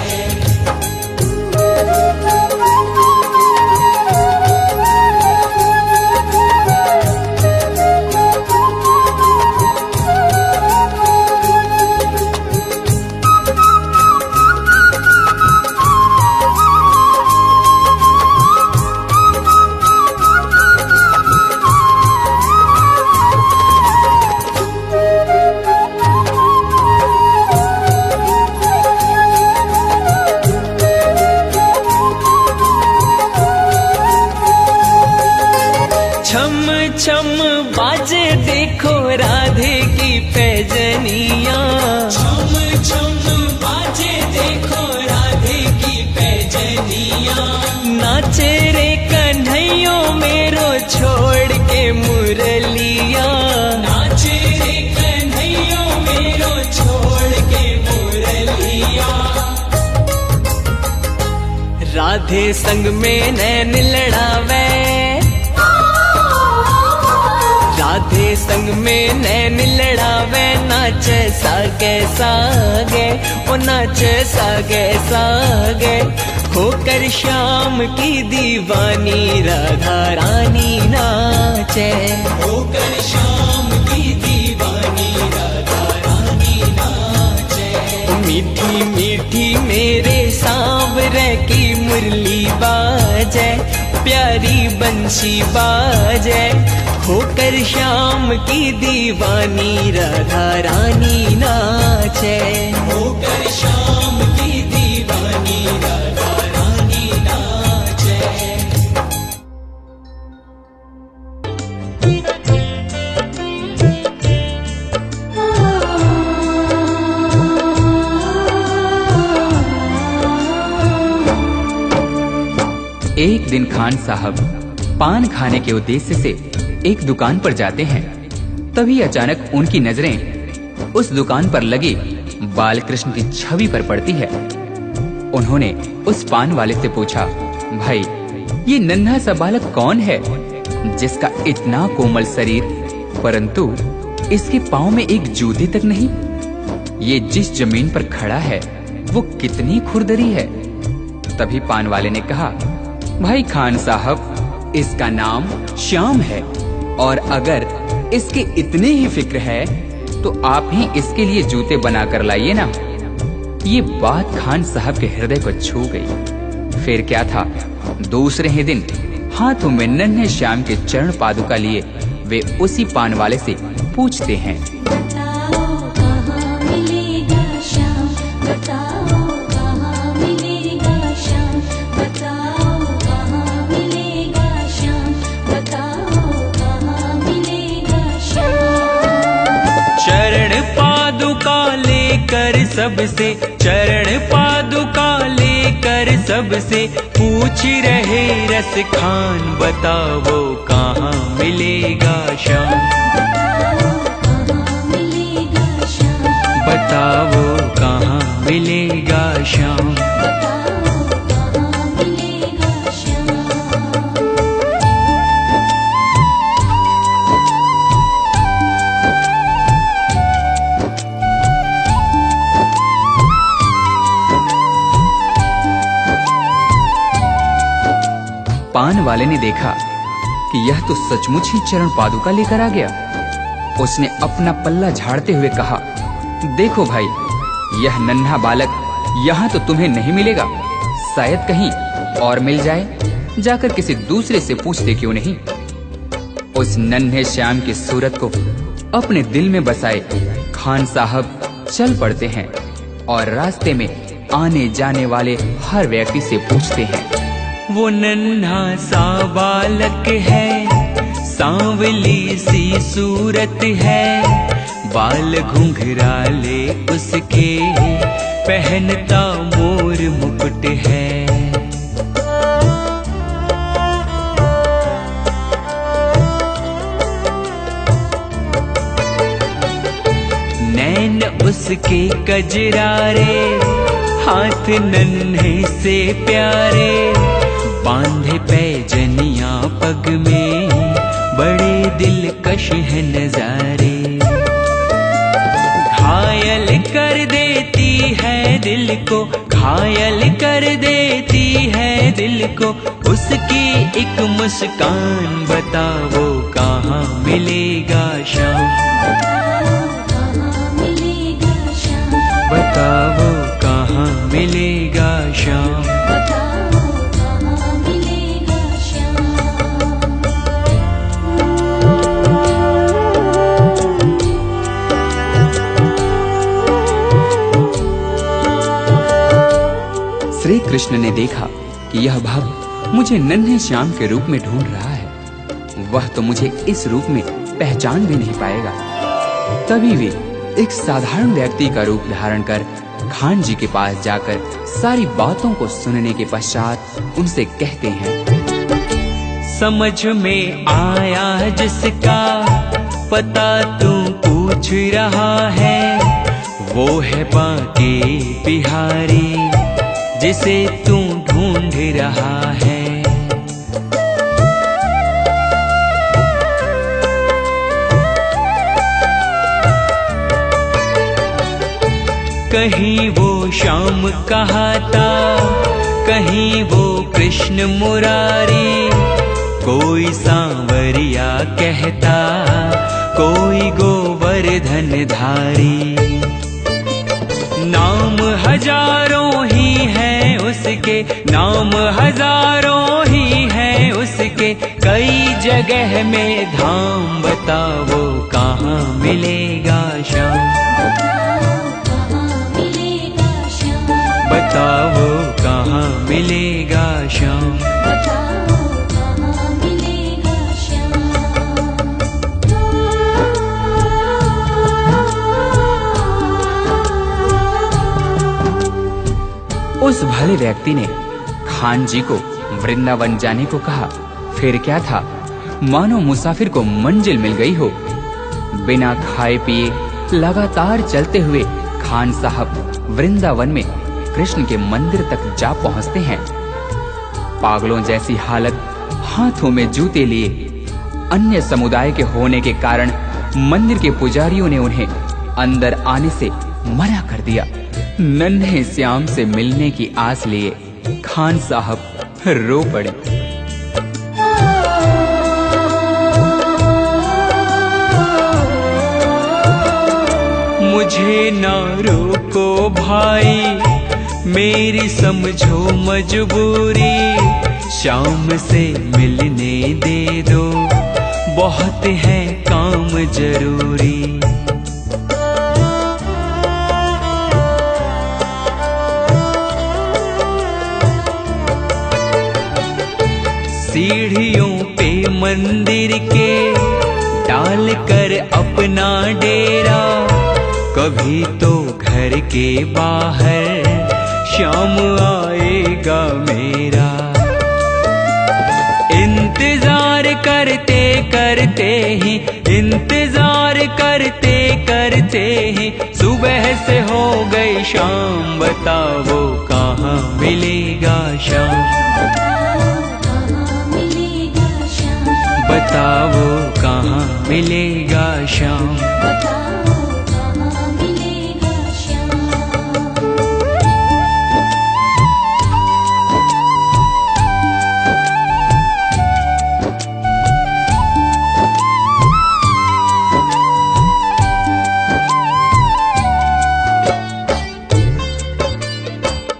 छम बाजे देखो राधे की पैजनिया, छम छम बाजे देखो राधे की पैजनिया, नाचे रे कन्हैयो मेरो छोड़ के मुरलिया, नाचे रे कन्हैयो मेरो छोड़ के मुरलिया। राधे संग में नैन लड़ावे, राधे संग में नैन लड़ावे, नाचे सागे सागे, ओ नाचे सागे सागे, होकर शाम की दीवानी राधा रानी नाचे, होकर शाम की दीवानी राधा रानी नाचे। मीठी मीठी मेरे सांवरे की मुरली बाजे, प्यारी बंशी बाजे, होकर शाम की दीवानी राधा रानी नाचे, होकर शाम की दीवानी राधा रानी नाचे। एक दिन खान साहब पान खाने के उद्देश्य से एक दुकान पर जाते हैं। तभी अचानक उनकी नजरें उस दुकान पर लगी बालकृष्ण की छवि पर पड़ती है। उन्होंने उस पान वाले से पूछा, भाई ये नन्हा सा बालक कौन है जिसका इतना कोमल शरीर परंतु इसके पांव में एक जूते तक नहीं? ये जिस जमीन पर खड़ा है वो कितनी खुरदरी है। तभी पान वाले ने कहा, भाई खान साहब इसका नाम श्याम है और अगर इसके इतने ही फिक्र है तो आप ही इसके लिए जूते बना कर लाइए ना। ये बात खान साहब के हृदय को छू गई। फिर क्या था, दूसरे ही दिन हाथों में नन्हे श्याम के चरण पादुका लिए वे उसी पान वाले से पूछते हैं, बताओ कहाँ मिलेगा श्याम, बताओ कहाँ मिलेगा श्याम, बताओ कहाँ मिलेगा श्याम, बताओ कहाँ मिलेगा श्याम। चरण पादुका लेकर सबसे, चरण पादुका लेकर सबसे पूछ रहे रस खान, बताओ कहाँ मिलेगा श्याम, बताओ कहाँ मिलेगा श्याम। पान वाले ने देखा कि यह तो सचमुच ही चरण पादुका लेकर आ गया। उसने अपना पल्ला झाड़ते हुए कहा, देखो भाई यह नन्हा बालक यहाँ तो तुम्हें नहीं मिलेगा, शायद कहीं और मिल जाए, जाकर किसी दूसरे से पूछते क्यों नहीं। उस नन्हे श्याम की सूरत को अपने दिल में बसाए खान साहब चल पड़ते हैं और रास्ते में आने जाने वाले हर व्यक्ति से पूछते हैं, वो नन्हा सा बालक है, सांवली सी सूरत है, बाल घुंघराले उसके, पहनता मोर मुकुट है। उसके कजरारे, हाथ नन्हे से प्यारे, बांधे पैजनियां पग में, बड़े दिलकश है नजारे। घायल कर देती है दिल को, घायल कर देती है दिल को, उसकी एक मुस्कान, बताओ कहाँ मिलेगा शाम, बताओ कहाँ मिलेगा शाम। श्री कृष्ण ने देखा कि यह भक्त मुझे नन्हे श्याम के रूप में ढूंढ रहा है, वह तो मुझे इस रूप में पहचान भी नहीं पाएगा। तभी वे एक साधारण व्यक्ति का रूप धारण कर खान जी के पास जाकर सारी बातों को सुनने के पश्चात उनसे कहते हैं, समझ में आया जिसका पता तू पूछ रहा है, वो है बांके बिहारी जिसे तू ढूंढ रहा है। कहीं वो श्याम कहाता, कहीं वो कृष्ण मुरारी, कोई सांवरिया कहता, कोई गोवर्धन धारी। नाम हजारों ही है उसके, नाम हजारों ही है उसके, कई जगह में धाम, बताओ कहाँ मिलेगा श्याम, बताओ कहाँ मिलेगा श्याम। उस भले व्यक्ति ने खान जी को वृंदावन जाने को कहा। फिर क्या था, मानो मुसाफिर को मंजिल मिल गई हो। बिना खाए पिए लगातार चलते हुए खान साहब वृंदावन में कृष्ण के मंदिर तक जा पहुंचते हैं। पागलों जैसी हालत, हाथों में जूते लिए। अन्य समुदाय के होने के कारण मंदिर के पुजारियों ने उन्हें अंदर आने से मना कर दिया। नन्हे श्याम से मिलने की आस लिए खान साहब रो पड़े। मुझे ना रोको भाई, मेरी समझो मजबूरी, शाम से मिलने दे दो, बहुत है काम जरूरी। सीढ़ियों पे मंदिर के डाल कर अपना डेरा, कभी तो घर के बाहर शाम आएगा मेरा। इंतजार करते करते ही, इंतजार करते करते ही सुबह से हो गई शाम, बताओ कहाँ मिलेगा शाम, बताओ कहाँ मिलेगा श्याम।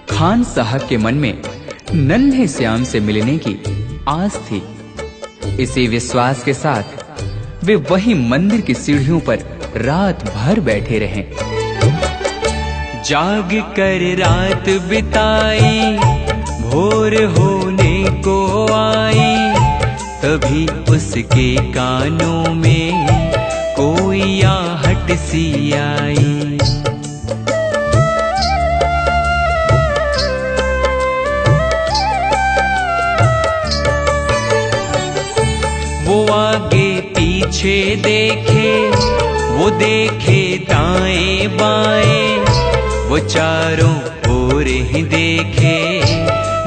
खान साहब के मन में नन्हे श्याम से मिलने की आस थी। इसी विश्वास के साथ वे वही मंदिर की सीढ़ियों पर रात भर बैठे रहे। जाग कर रात बिताई, भोर होने को आई, तभी उसके कानों में कोई आहट सी आई। वो आगे पीछे देखे, वो देखे दाएं बाएं, वो चारों ओर ही देखे,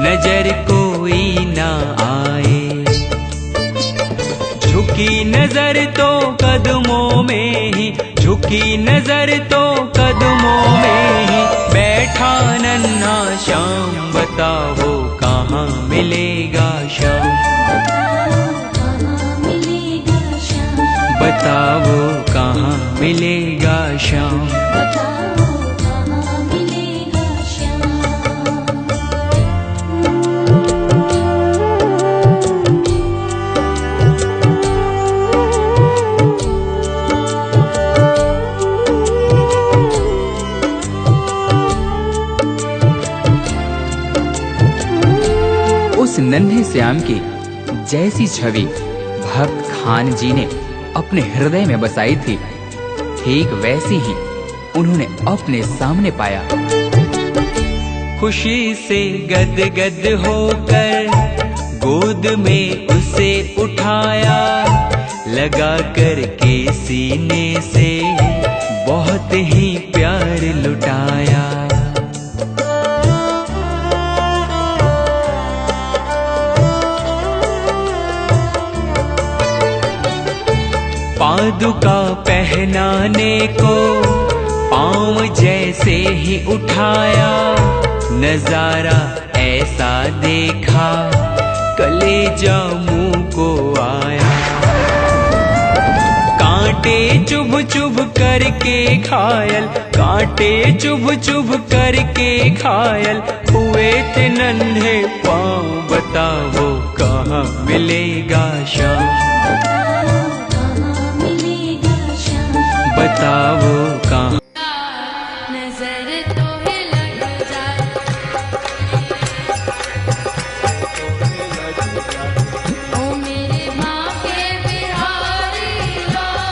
नजर कोई ना आए। झुकी नजर तो कदमों में ही, झुकी नजर तो कदमों में ही, बैठा नन्हा श्याम, बताओ कहाँ मिलेगा श्याम, बताओ कहाँ मिलेगा श्याम। उस नन्हे श्याम की जैसी छवि भक्त खान जी ने अपने हृदय में बसाई थी, ठीक वैसी ही उन्होंने अपने सामने पाया। खुशी से गदगद होकर गोद में उसे उठाया, लगा कर के सीने से बहुत ही प्यार लुटाया। पादुका पहनाने को पाँव जैसे ही उठाया, नजारा ऐसा देखा कलेजा मुंह को आया। कांटे चुभ चुभ करके घायल, कांटे चुभ चुभ करके घायल हुए थे नन्हे पाँव, बताओ कहाँ मिलेगा श्याम, बताओ कहाँ। नजर तुम्हें लग जाए, ओ मेरे माँ के बिहारी लाल,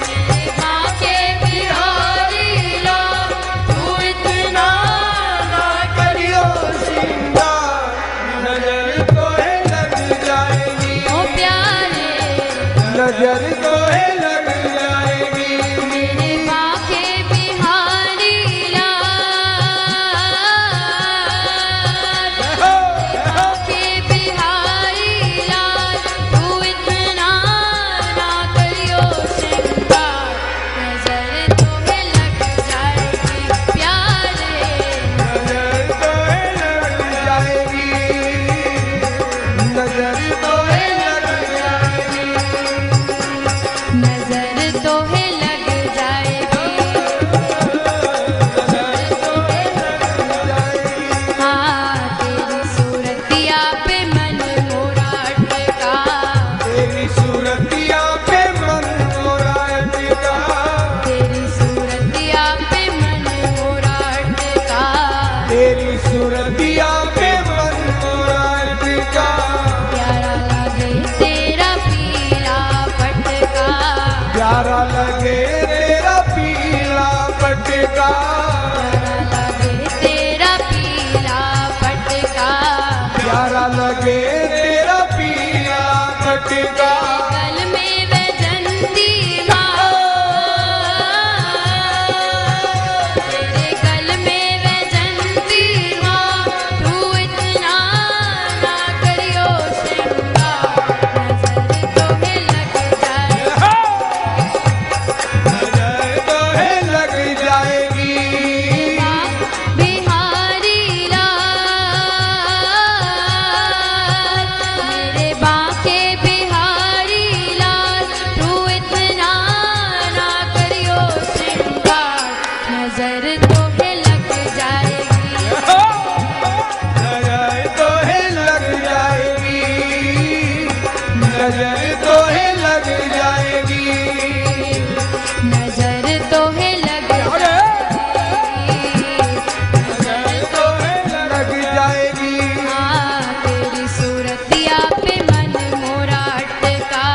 मेरे माँ के बिहारी लाल, तू इतना ना करियो सिंगार, नजर तो है लग जाएगी, ओ प्यारे, नजर तो है लग जाएगी। मेरे माँ के बिहारी लाल, माँ के बिहारी लाल, तू इतना ना करियो श्रृंगार, नजर तुम्हें लग जाएगी प्यारे, नजर तो है लग जाएगी, नजर तो है लग जाएगी। नजर तो है लग जाएगी, हाँ तेरी सूरतिया पे मन मोरा अटका, तेरी सूरतिया पे मन मोरा अटका, तेरी सूरतिया पे मन मोरा अटका, तेरी सूरतिया पे मन मोरा अटका। प्यारा लगे तेरा पीला पटका, प्यारा लगे तेरा पीला पटका, प्यारा लगे तेरा पीला पटका, प्यारा लगे तेरा पीला पटका। गल में वैजंती माँ, तेरे गल में वैजंती माँ, तू इतना ना करियो श्रृंगार, नजर तुम्हें लग जाए, नजर तो है लग जाएगी, बिहारी लाल, मेरे बाके बिहारी लाल, तू इतना ना करियो श्रृंगार, नजर तुम्हें लग जाएगी, नजर तो है लग जाएगी, नजर तो है लग जाएगी। नजर तुम्हें लग जाएगी, नजर तो है लग जाएगी, हाँ तेरी सूरतिया पे मन मोरा अटका,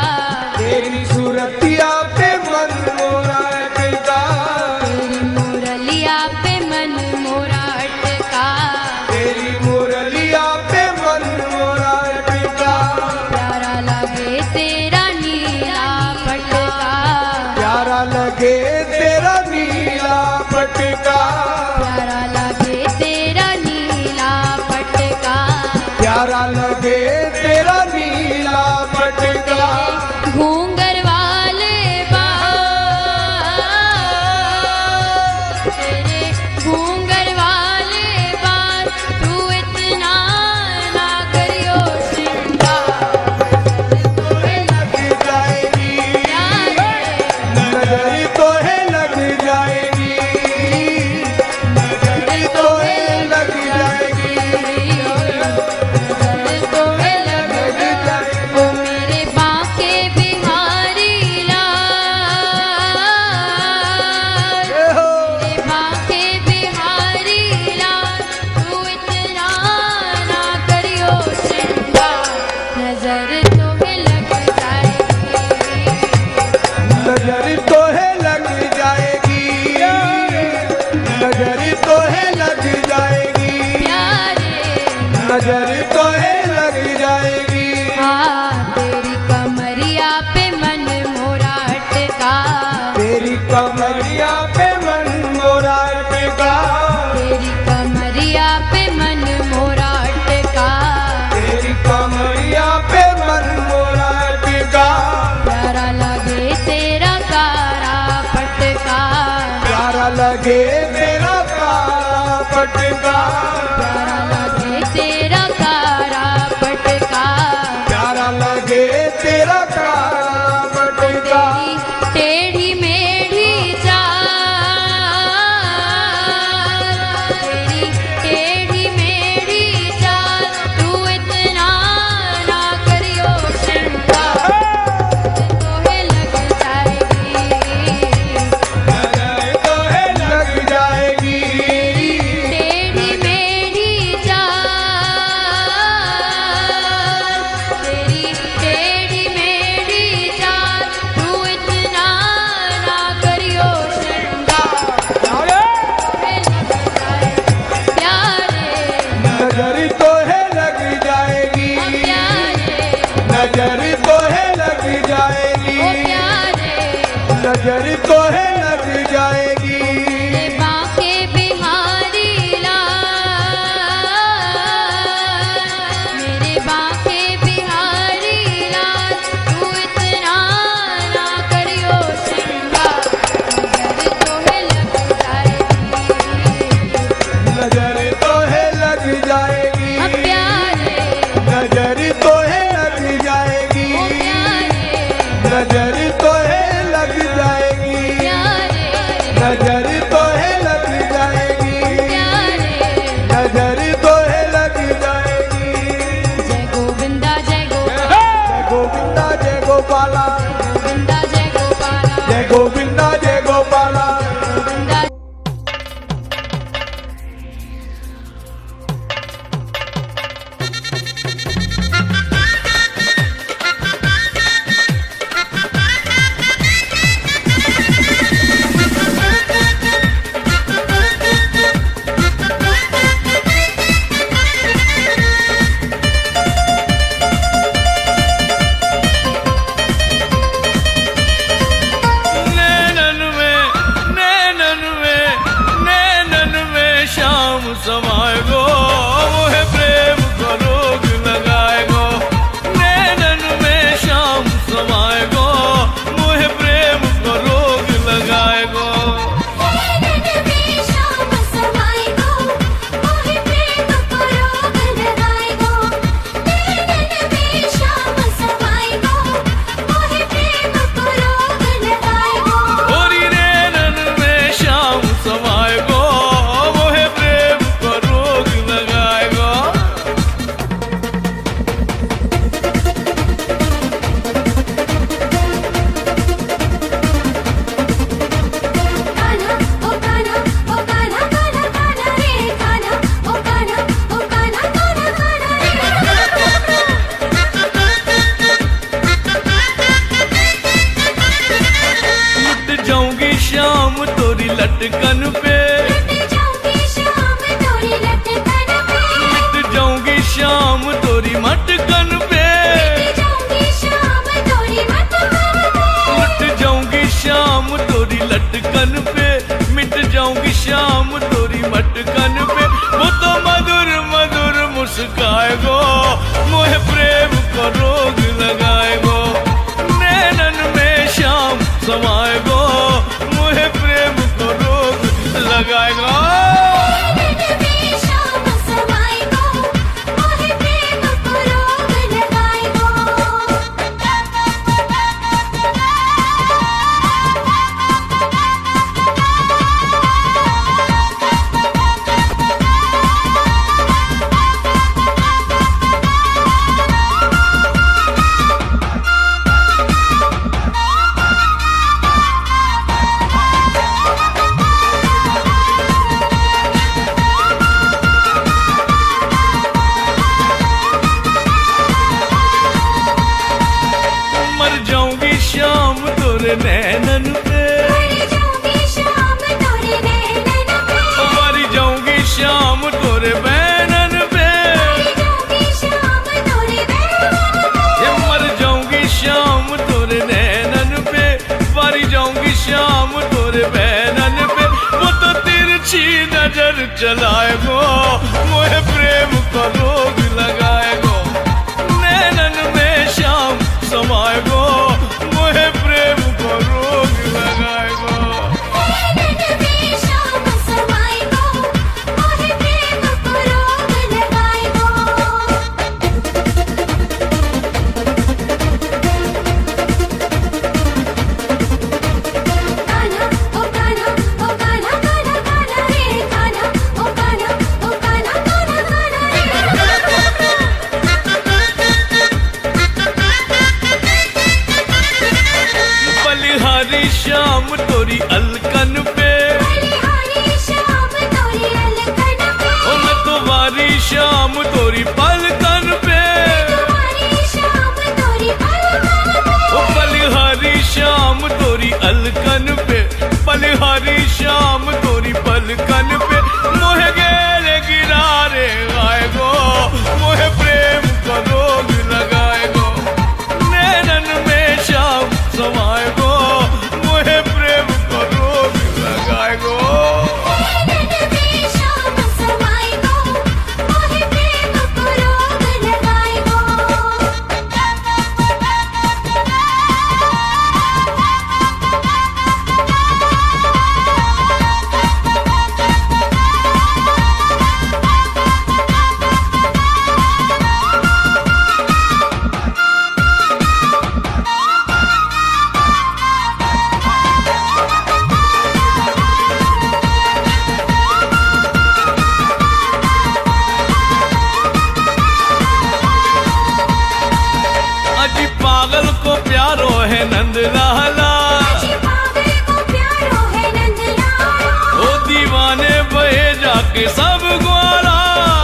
तेरी सूरतिया पे मन मोरा अटका, तेरी मुरलिया पे मन मोरा अटका, तेरी मुरलिया पे मन मोरा अटका। प्यारा लगे तेरा तोहे लग जाएगी। नजर तो है लग जाएगी, नजर तो है लग जाएगी, प्यारे नजर तो है लग जाएगी। हाँ तेरी कमरिया पे मन मोरा अटका, तेरी कमरिया पे मन मोरा टिका, तेरी कमरिया पे मन मोरा अटका, तेरी कमरिया पे मन मोरा टिका। प्यारा लगे तेरा कारा पटका, प्यारा लगे तेरा काला पटका, प्यारा लगे तेरा कारा पटका, प्यारा लगे तेरा काला पटका। तेरी टेढ़ी मेढ़ी चाल, तेरी टेढ़ी मेढ़ी चाल, तू इतना ना करियो श्रृंगार, तोहे लग जाएगी। नजर तो है लग जाएगी, टेढ़ी मेढ़ी चाल, तेरी टेढ़ी मेढ़ी चाल, तू इतना ना करियो श्रृंगार, तोहे लग जाएगी। प्यारे नजर तो है लग जाएगी, प्यारे नजर तो है लग ओ जाएगी, प्यारे नजर तो है लग जाएगी। तेरे बांके बिहारी लाल, मेरे बांके बिहारी लाल, तू इतना ना करियो श्रृंगार, नजर तोहे लग जाएगी। नजर तो है लग जाएगी, प्यारे नजर तो है लग जाएगी, ओ प्यारे नजर तो है लग जाएगी, प्यारे नजर तो है लग जाएगी, प्यारे नजर तो है लग जाएगी। जय गोविंदा जय गोपाल, जय गोविंदा जय गोपाला, गोविंदा जय गोपाला, जय गोविंदा जय गोपाला। गोविंदा नैनन में शाम समाए गो, मोहे प्रेम को रोग लगाए गो। नैनन में शाम समाए गो, मोहे प्रेम को रोग लगाए गो। नैनन में शाम समाए गो, मोहे प्रेम को रोग लगाए गो। नैनन में शाम समाए गो, मोहे प्रेम को रोग लगाए गो। गोरी नैनन में शाम समाए गो, मोहे प्रेम को रोग लगाए गो। कान्हा ओ कान्हा ओ कान्हा कान्हा कान्हा रे कान्हा ओ कान्हा ओ कान्हा कान्हा कान्हा लुट जाऊंगी शाम तोरी लटकन पे, लट जाऊंगी शाम तोरी लटकन पे, लुट जाऊंगी शाम तोरी मटकन पे, लट जाऊंगी शाम तोरी मटकन पे, लुट जाऊंगी शाम तोरी लटकन पे, मिट जाऊंगी शाम तोरी मटकन पे। वो तो मधुर मधुर मुस्काए गो, मोहे प्रेम को रोग लगाए गो। नैनन में शाम समाए गो, मोहे प्रेम को रोग लगाए गो। नैनन में शाम समाए गो, मोहे प्रेम को रोग लगाए गो। तोरे नैनन पे, मर जाऊंगी शाम तोरे नैनन पे, मर जाऊंगी शाम तोरे बैनन पे, मर जाऊंगी शाम तोरे नैनन पे, ये मर जाऊंगी शाम तोरे नैनन पे, मर जाऊंगी शाम तोरे बैनन पे। वो तो तिरछी नजर चलाएगो, मोहे प्रेम का रोग लगाएगो, नैनन में शाम समाएगो, मोहे प्रेम का रोग लगाएगो। नैनन में शाम समाएगो, मोहे प्रेम को रोग लगाएगो। कान्हा ओ कान्हा ओ कान्हा कान्हा कान्हा रे कान्हा ओ कान्हा ओ कान्हा कान्हा कान्हा रे। बलिहारी शाम तोरी अलकन पे, बलिहारी शाम तोरी अलकन पे, ओ मैं तो वारी शाम तोरी पलकन पे, तुम्हारी शाम तोरी अलकन पे, ओ बलिहारी शाम तोरी अलकन पे, बलिहारी शाम तोरी पलकन पे। मोहे गेले गिरारे आएगो, मोहे प्रेम का रोग लगाएगो, नैनन में शाम समाएगो, मोहे प्रेम का रोग लगाएगो। नैनन में शाम समाएगो, मोहे प्रेम को रोग लगाएगो। अजी पागल को प्यारो है नंद लाला, जी पागल को प्यारो है नंदलाला, ओ दीवाने बहे जाके सब ग्वाला,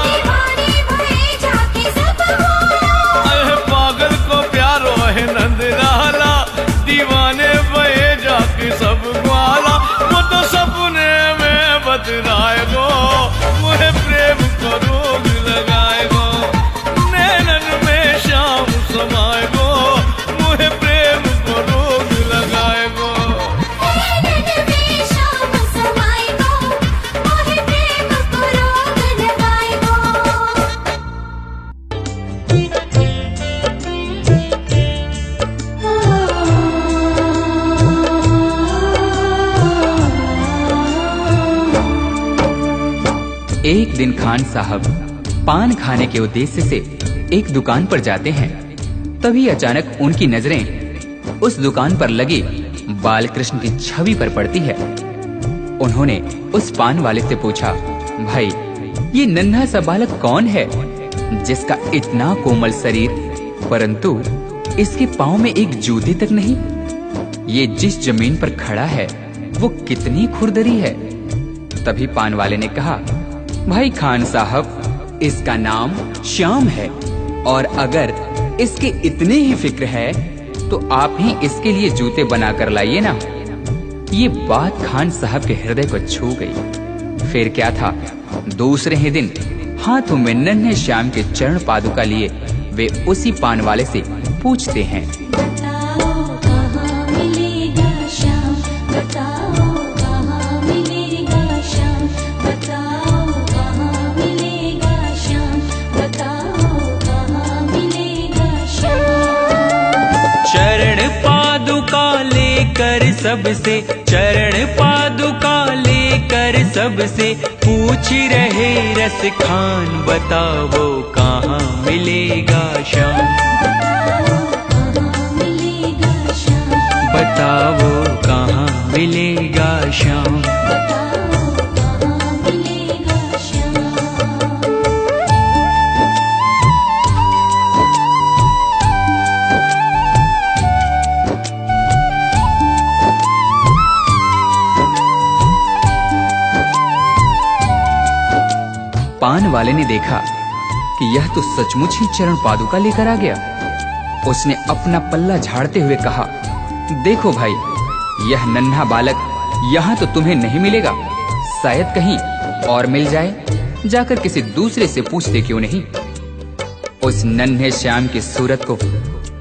दीवाने भये जाके सब बोला। अरे पागल को प्यारो है नंद लाला, दीवाने बहे जाके सब ग्वाला। वो तो सपने में बतलाएगो, मुझे प्रेम का रोग लगाएगो, नैनन में शाम समाएगो, मुझे प्रेम का रोग लगाएगो। नैनन में शाम समाएगो, मोहे प्रेम को रोग लगाएगो। एक दिन खान साहब पान खाने के उद्देश्य से एक दुकान पर जाते हैं। तभी अचानक उनकी नजरें उस दुकान पर लगी बालकृष्ण की छवि पर पड़ती है। उन्होंने उस पान वाले से पूछा, भाई ये नन्हा सा बालक कौन है जिसका इतना कोमल शरीर परंतु इसके पाँव में एक जूते तक नहीं? ये जिस जमीन पर खड़ा है वो कितनी खुरदरी है। तभी पान वाले ने कहा, भाई खान साहब इसका नाम श्याम है और अगर इसके इतने ही फिक्र है तो आप ही इसके लिए जूते बना कर लाइए ना। ये बात खान साहब के हृदय को छू गई। फिर क्या था, दूसरे ही दिन हाथों में नन्हे श्याम के चरण पादुका लिए वे उसी पान वाले से पूछते हैं, बताओ कहाँ मिलेगा श्याम, बताओ कहाँ मिलेगा श्याम, बताओ कहाँ मिलेगा श्याम, बताओ कहाँ मिलेगा श्याम। चरण पादुका लेकर सबसे, चरण पादुका लेकर सबसे पूछ रहे रस खान, बताओ कहाँ मिलेगा श्याम, बताओ कहाँ मिलेगा श्याम। पान वाले ने देखा कि यह तो सचमुच ही चरण पादुका लेकर आ गया। उसने अपना पल्ला झाड़ते हुए कहा, देखो भाई यह नन्हा बालक यहाँ तो तुम्हें नहीं मिलेगा, शायद कहीं और मिल जाए। जाकर किसी दूसरे से पूछते क्यों नहीं। उस नन्हे श्याम की सूरत को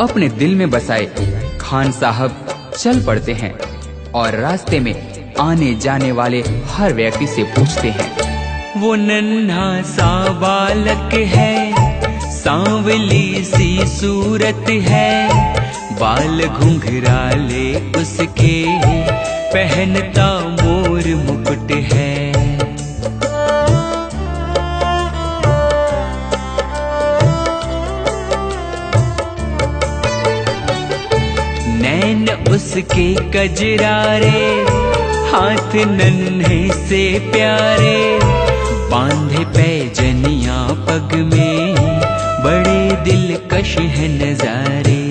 अपने दिल में बसाए खान साहब चल पड़ते हैं और रास्ते में आने जाने वाले हर व्यक्ति से पूछते हैं। वो नन्हा सा बालक है, सांवली सी सूरत है, बाल घुंघराले उसके, पहनता मोर मुकुट है। नैन उसके कजरारे, हाथ नन्हे से प्यारे, बांधे पैजनिया पग में, बड़े दिलकश है नजारे।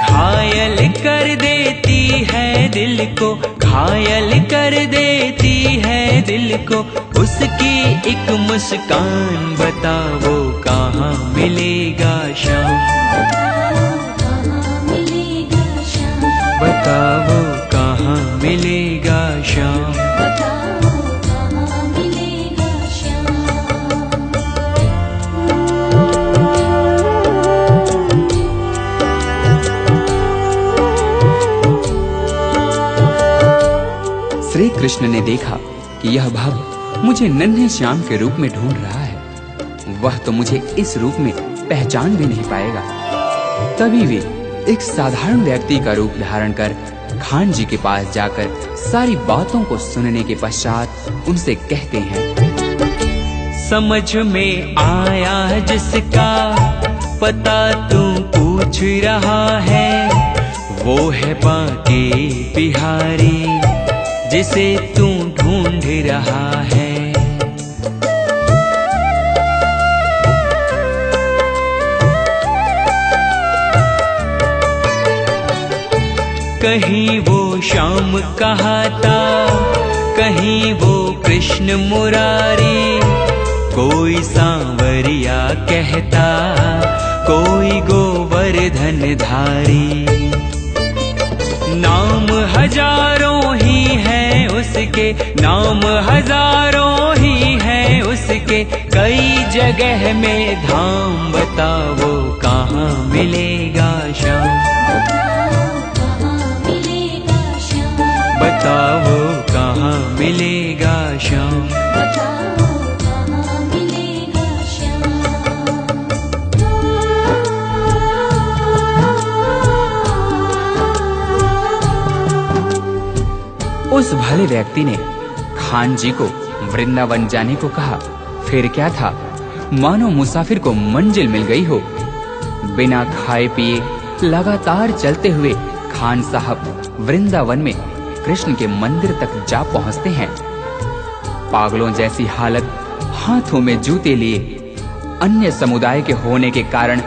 घायल कर देती है दिल को, घायल कर देती है दिल को, उसकी एक मुस्कान। बताओ कहाँ मिलेगा श्याम, बताओ कहाँ मिलेगा श्याम। श्री कृष्ण ने देखा कि यह भक्त मुझे नन्हे श्याम के रूप में ढूंढ रहा है, वह तो मुझे इस रूप में पहचान भी नहीं पाएगा। तभी वे एक साधारण व्यक्ति का रूप धारण कर खान जी के पास जाकर सारी बातों को सुनने के पश्चात उनसे कहते हैं। समझ में आया जिसका पता तू पूछ रहा है, वो है बांके बिहारी जिसे तू ढूंढ रहा है। कहीं वो श्याम कहाता, कहीं वो कृष्ण मुरारी, कोई सांवरिया कहता, कोई गोवर्धन धारी। नाम हजारों ही है उसके, नाम हजारों ही है उसके, कई जगह में धाम। बताओ कहाँ मिलेगा श्याम, बताओ कहाँ मिलेगा श्याम। उस भले व्यक्ति ने खान जी को वृंदावन जाने को कहा। फिर क्या था, मानो मुसाफिर को मंजिल मिल गई हो। बिना खाए पिए लगातार चलते हुए खान साहब वृंदावन में कृष्ण के मंदिर तक जा पहुंचते हैं। पागलों जैसी हालत, हाथों में जूते लिए, अन्य समुदाय के होने के कारण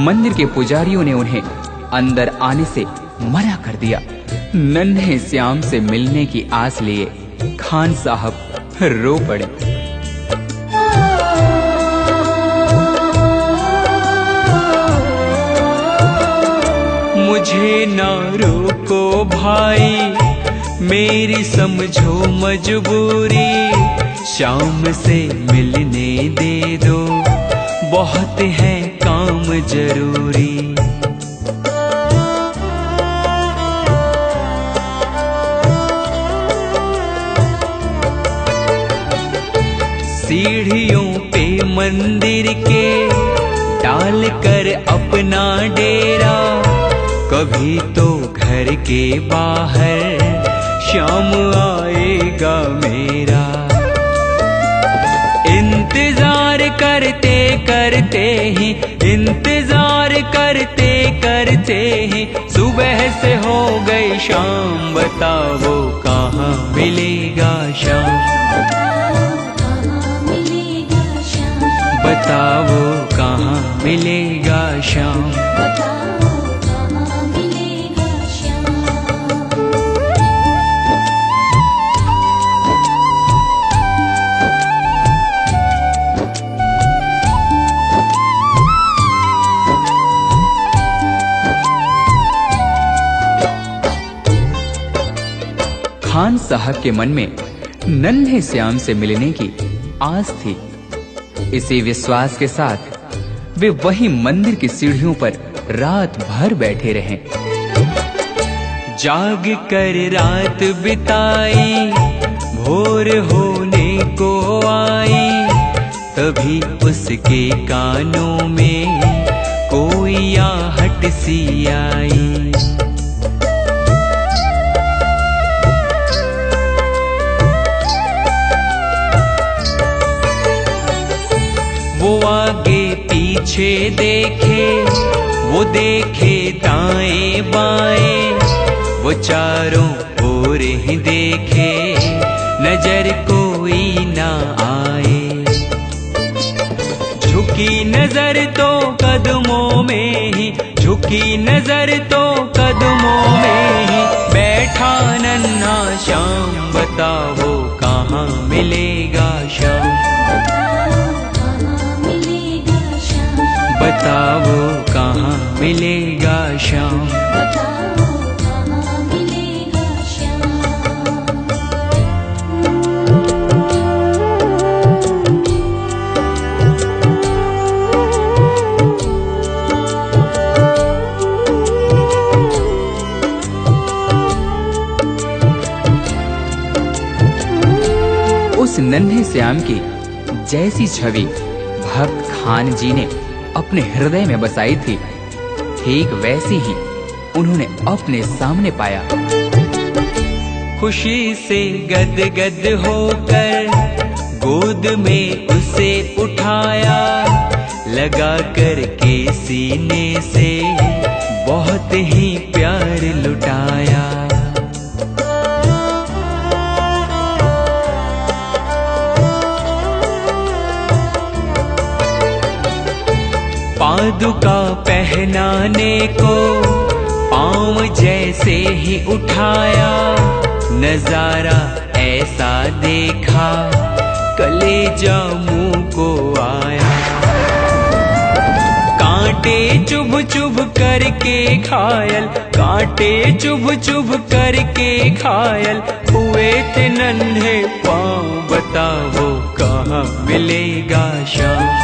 मंदिर के पुजारियों ने उन्हें अंदर आने से मना कर दिया। नन्हे श्याम से मिलने की आस लिए खान साहब रो पड़े। मुझे ना रोको भाई, मेरी समझो मजबूरी, शाम से मिलने दे दो, बहुत है काम जरूरी। सीढ़ियों पे मंदिर के डाल कर अपना डेरा, कभी तो घर के बाहर श्याम आएगा मेरा। इंतजार करते करते ही, इंतजार करते करते ही सुबह से हो गई शाम। बताओ कहाँ मिलेगा श्याम, बताओ कहाँ मिलेगा श्याम। खान साहब के मन में नन्हे श्याम से मिलने की आस थी। इसी विश्वास के साथ वे वहीं मंदिर की सीढ़ियों पर रात भर बैठे रहे। जाग कर रात बिताई, भोर होने को आई, तभी उसके कानों में कोई आहट सी आई। वो आगे पीछे देखे, वो देखे दाएं बाएं, वो चारों ओर ही देखे, नजर कोई ना आए। झुकी नजर तो कदमों में ही, झुकी नजर तो कदमों में ही, बैठा नन्हा श्याम, बताओ कहाँ मिलेगा श्याम, बताओ कहाँ मिलेगा श्याम। उस नन्हे श्याम की जैसी छवि भक्त खान जी ने अपने हृदय में बसाई थी, ठीक वैसी ही उन्होंने अपने सामने पाया। खुशी से गदगद होकर गोद में उसे उठाया, लगा कर के सीने से बहुत ही प्यार लुटाया। पादुका पहनाने को पाँव जैसे ही उठाया, नजारा ऐसा देखा कलेजा मुंह को आया। कांटे चुभ चुभ करके घायल, कांटे चुभ चुभ करके घायल हुए थे नन्हे पाँव, बताओ कहाँ मिलेगा श्याम,